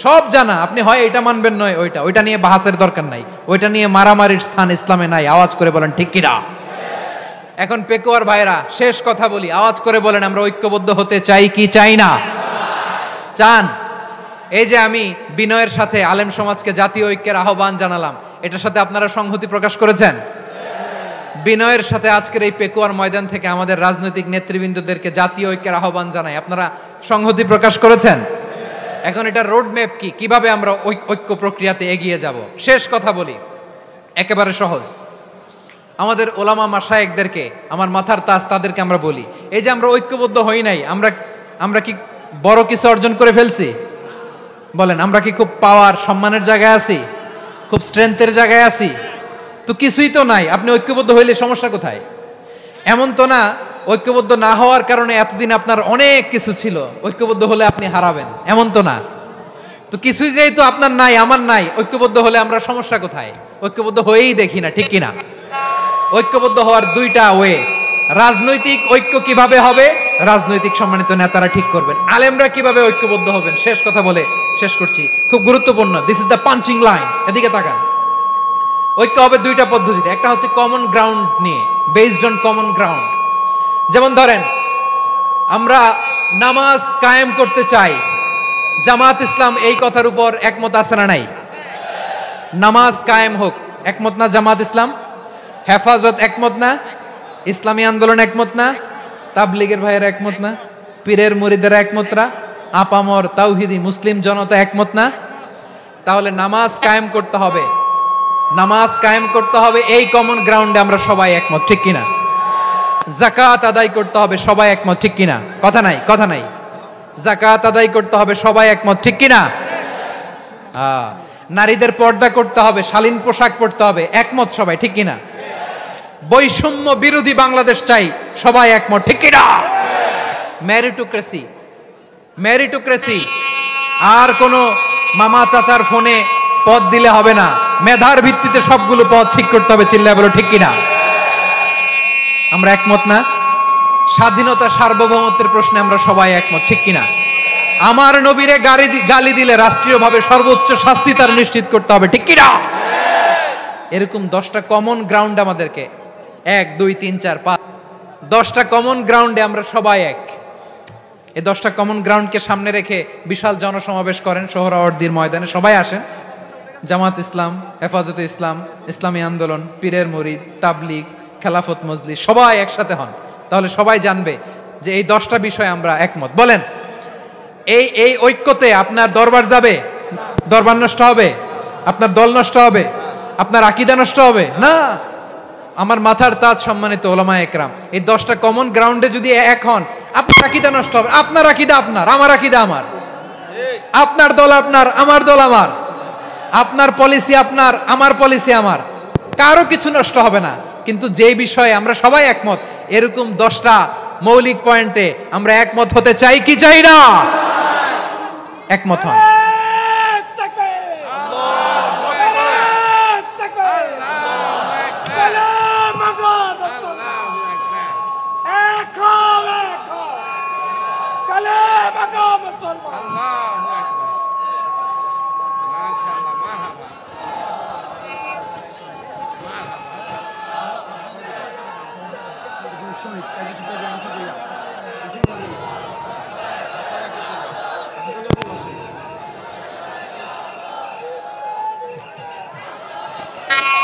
সব জানা। আপনি হয় এটা মানবেন, নয় ওইটা। ওইটা নিয়ে বাহাসের দরকার নাই, ওইটা নিয়ে মারামারির স্থান ইসলামে নাই। আওয়াজ করে বলেন ঠিক কিনা? এখন পেকুয়ার ভাইরা, শেষ কথা বলি, আওয়াজ করে বলেন আমরা ঐক্যবদ্ধ হতে চাই কি চাই না? চান? এই যে আমি বিনয়ের সাথে আলেম সমাজকে জাতীয় ঐক্যের আহ্বান জানালাম, এটার সাথে আপনারা সংহতি প্রকাশ করেছেন? বিনয়ের সাথে আজকের এই পেকুয়ার ময়দান থেকে আমাদের রাজনৈতিক নেতৃবৃন্দদেরকে জাতীয় ঐক্যের আহ্বান জানাই, আপনারা সংহতি প্রকাশ করেছেন? এখন এটা রোড ম্যাপ কি, কিভাবে আমরা ঐক্য প্রক্রিয়াতে এগিয়ে যাব? শেষ কথা বলি, একেবারে সহজ। আমাদের ওলামা মাশায়েখদেরকে, আমার মাথার তাজ, তাদেরকে আমরা বলি, এই যে আমরা ঐক্যবদ্ধ হই নাই, আমরা কি বড় কিছু অর্জন করে ফেলছি? বলেন, আমরা কি খুব পাওয়ার সম্মানের জায়গায় আছি? খুব স্ট্রেংথের জায়গায় আছি? তো কিছুই তো নাই। আপনি ঐক্যবদ্ধ হইলে সমস্যা কোথায়? এমন তো না ঐক্যবদ্ধ না হওয়ার কারণে এতদিন আপনার অনেক কিছু ছিল, ঐক্যবদ্ধ হলে আপনি হারাবেন, এমন তো না। তো কিছুই যেহেতু আপনার নাই, আমার নাই, ঐক্যবদ্ধ হলে আমরা সমস্যা কোথায়? ঐক্যবদ্ধ হয়েই দেখি না, ঠিক কিনা? ঐক্যবদ্ধ হওয়ার দুইটা ওয়ে। রাজনৈতিক ঐক্য কিভাবে হবে, রাজনৈতিক সম্মানিত নেতারা ঠিক করবেন। আলেমরা কিভাবে ঐক্যবদ্ধ হবেন, শেষ কথা বলে শেষ করছি, খুব গুরুত্বপূর্ণ। This is the punching line. এদিকে তাকান। ঐক্য হবে দুইটা পদ্ধতিতে। একটা হচ্ছে কমন গ্রাউন্ড নিয়ে, বেসড অন কমন গ্রাউন্ড। যেমন ধরেন, আমরা নামাজ কায়েম করতে চাই, জামাত ইসলাম এই কথার উপর একমত আছে না নাই? নামাজ কায়েম হোক, একমত না জামাত ইসলাম? হেফাজত একমত না? ইসলামী আন্দোলন একমত না? তাবলীগের ভাইয়েরা একমত না? পীরের মুরিদেরা একমত না? আপামর তাওহিদি মুসলিম জনতা একমত না? তাহলে নামাজ কায়েম করতে হবে, নামাজ কায়েম করতে হবে এই কমন গ্রাউন্ডে আমরা সবাই একমত, ঠিক কিনা? যাকাত আদায় করতে হবে, সবাই একমত, ঠিক কিনা? কথা নাই, কথা নাই। যাকাত আদায় করতে হবে, সবাই একমত, ঠিক কিনা? নারীদের পর্দা করতে হবে, শালীন পোশাক পরতে হবে, একমত সবাই, ঠিক কিনা? বৈষম্য বিরোধী বাংলাদেশ চাই, সবাই একমত, ঠিক কিনা? মেরিটোক্রেসি, মেরিটোক্রেসি, আর কোন মামা চাচার ফোনে পদ দিলে হবে না, মেধার ভিত্তিতে সবগুলো পদ ঠিক করতে হবে, চিল্লায় বলো ঠিক কিনা? আমরা একমত না? স্বাধীনতা সার্বভৌমত্বের প্রশ্নে আমরা সবাই একমত, ঠিক কিনা? আমার নবীরে গালি দিলে রাষ্ট্রীয়ভাবে সর্বোচ্চ শাস্তি তার নিশ্চিত করতে হবে, ঠিক কিনা? এরকম 10টা কমন গ্রাউন্ড আমাদেরকে, 1 2 3 4 5, 10টা কমন গ্রাউন্ডে আমরা সবাই এক। এই 10টা কমন গ্রাউন্ডকে সামনে রেখে বিশাল জনসমাবেশ করেন সোহরাওয়ার্দীর ময়দানে, সবাই আসেন। জামাত ইসলাম, হেফাজতে ইসলাম, ইসলামী আন্দোলন, পীরের মুরিদ, তাবলীগ, খেলাফত মজলিস, সবাই একসাথে হন। তাহলে সবাই জানবে যে এই 10টা বিষয়ে আমরা একমত। বলেন, এই ঐক্যতে আপনার দরবার যাবে? দরবার নষ্ট হবে? আপনার দল নষ্ট হবে? আপনার আকীদা নষ্ট হবে না? আমার মাথার তাজ সম্মানিত ওলামায়ে একরাম, এই 10টা কমন গ্রাউন্ডে যদি এক হন, আপনার আকীদা নষ্ট হবে? আপনার আকীদা আপনার, আমার আকীদা আমার, আপনার দল আপনার, আমার দল আমার, আপনার পলিসি আপনার, আমার পলিসি আমার, কারো কিছু নষ্ট হবে না। কিন্তু যে বিষয়ে আমরা সবাই একমত, এরকম 10টা মৌলিক পয়েন্টে আমরা একমত হতে চাই কি চাই না? একমত হন।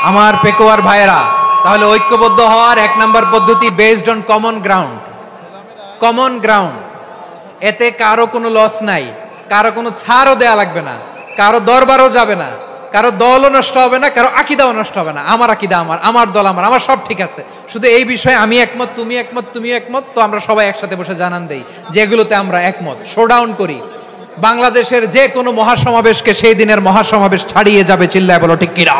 আমার পেকোয়ার ভাইয়েরা, তাহলে ঐক্যবদ্ধ হওয়ার 1 নম্বর পদ্ধতি based on common ground. Common ground, এতে কারো কোনো লস নাই, কারো কোনো ছাড়ও দেয়া লাগবে না, কারো দরবারও যাবে না, কারো দলও নষ্ট হবে না, কারো আকীদাও নষ্ট হবে না। আমার আকীদা আমার, আমার দল আমার, আমার সব ঠিক আছে। শুধু এই বিষয়ে আমি একমত, তুমি একমত, তুমি একমত, তো আমরা সবাই একসাথে বসে জানান দেই যে এগুলোতে আমরা একমত। শোডাউন করি, বাংলাদেশের যে কোনো মহাসমাবেশকে সেই দিনের মহাসমাবেশ ছাড়িয়ে যাবে, চিল্লায় বলো ঠিক কিনা?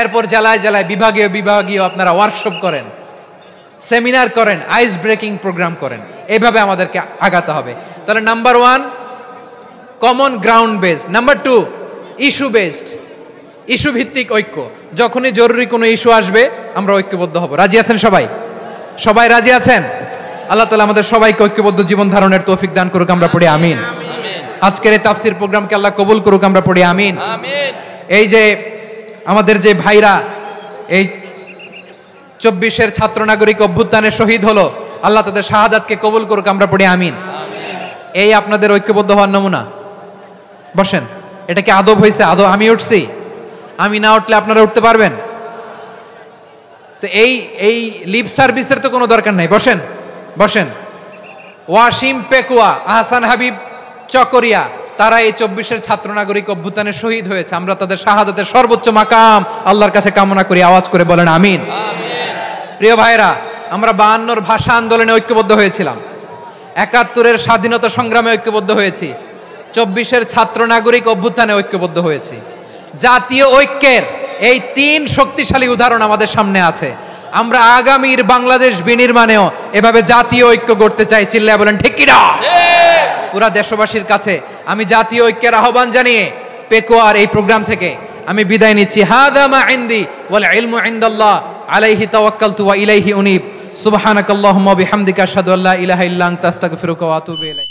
এরপর জেলায় জেলায় বিভাগীয় বিভাগীয় আপনারা ওয়ার্কশপ করেন, সেমিনার করেন, আইস ব্রেকিং প্রোগ্রাম করেন, এইভাবে আমাদেরকে আগাতে হবে। তাহলে number 1 common ground based, number 2 issue based, issue ভিত্তিক ঐক্য। যখনই জরুরি কোনো ইস্যু আসবে আমরা ঐক্যবদ্ধ হব। রাজি আছেন সবাই? সবাই রাজি আছেন? আল্লাহ তাআলা আমাদের সবাইকে ঐক্যবদ্ধ জীবন ধারণের তৌফিক দান করুক, আমরা পড়ি আমিন। আজকের এই তাফসীর প্রোগ্রামকে আল্লাহ কবুল করুক, আমরা পড়ি আমিন। এই যে আমাদের যে ভাইরা এই 24-এর ছাত্র নাগরিক অভ্যুত্থানে শহীদ হলো, আল্লাহ তাদের শাহাদাতকে কবুল করুক, আমরা পড়ি আমিন। এই আপনাদের ঐক্যবদ্ধ হওয়ার নমুনা। বসেন, এটা কি আদব হয়েছে? আদব আমি উঠছি, আমি না উঠলে আপনারা উঠতে পারবেন? তো এই লিপ সার্ভিসের তো কোনো দরকার নাই। বসেন বসেন। ওয়াসিম পেকুয়া, আহসান হাবিব চকরিয়া, তারা এই 24-এর ছাত্র নাগরিক অভ্যুত্থানে শহীদ হয়েছে। আমরা তাদের শাহাদাতের সর্বোচ্চ মাকাম আল্লাহর কাছে কামনা করি। আওয়াজ করে বলেন আমিন। প্রিয় ভাইরা, আমরা 52-র ভাষা আন্দোলনে ঐক্যবদ্ধ হয়েছিলাম, 71-এর স্বাধীনতা সংগ্রামে ঐক্যবদ্ধ হয়েছি, 24-এর ছাত্র নাগরিক অভ্যুত্থানে ঐক্যবদ্ধ হয়েছি। জাতীয় ঐক্যের এই 3 শক্তিশালী উদাহরণ আমাদের সামনে আছে। আমরা আগামীর বাংলাদেশ বিনির্মাণেও এভাবে জাতীয় ঐক্য গড়তে চাই, চিল্লায় বলেন ঠিক কিনা? পুরা দেশবাসীর কাছে আমি জাতীয় ঐক্যের আহ্বান জানিয়ে পেকুয়ার এই প্রোগ্রাম থেকে আমি বিদায় নিচ্ছি। হাদা মা ইনদি ওয়াল ইলমু ইনদাল্লাহ আলাইহি তাওয়াক্কালতু ওয়া ইলাইহি উনীব। সুবহানাকাল্লাহুম্মা ওয়া বিহামদিকা আশহাদু আল্লা ইলাহা ইল্লা আনতা আস্তাগফিরুকা ওয়া আতুবু ইলাইক।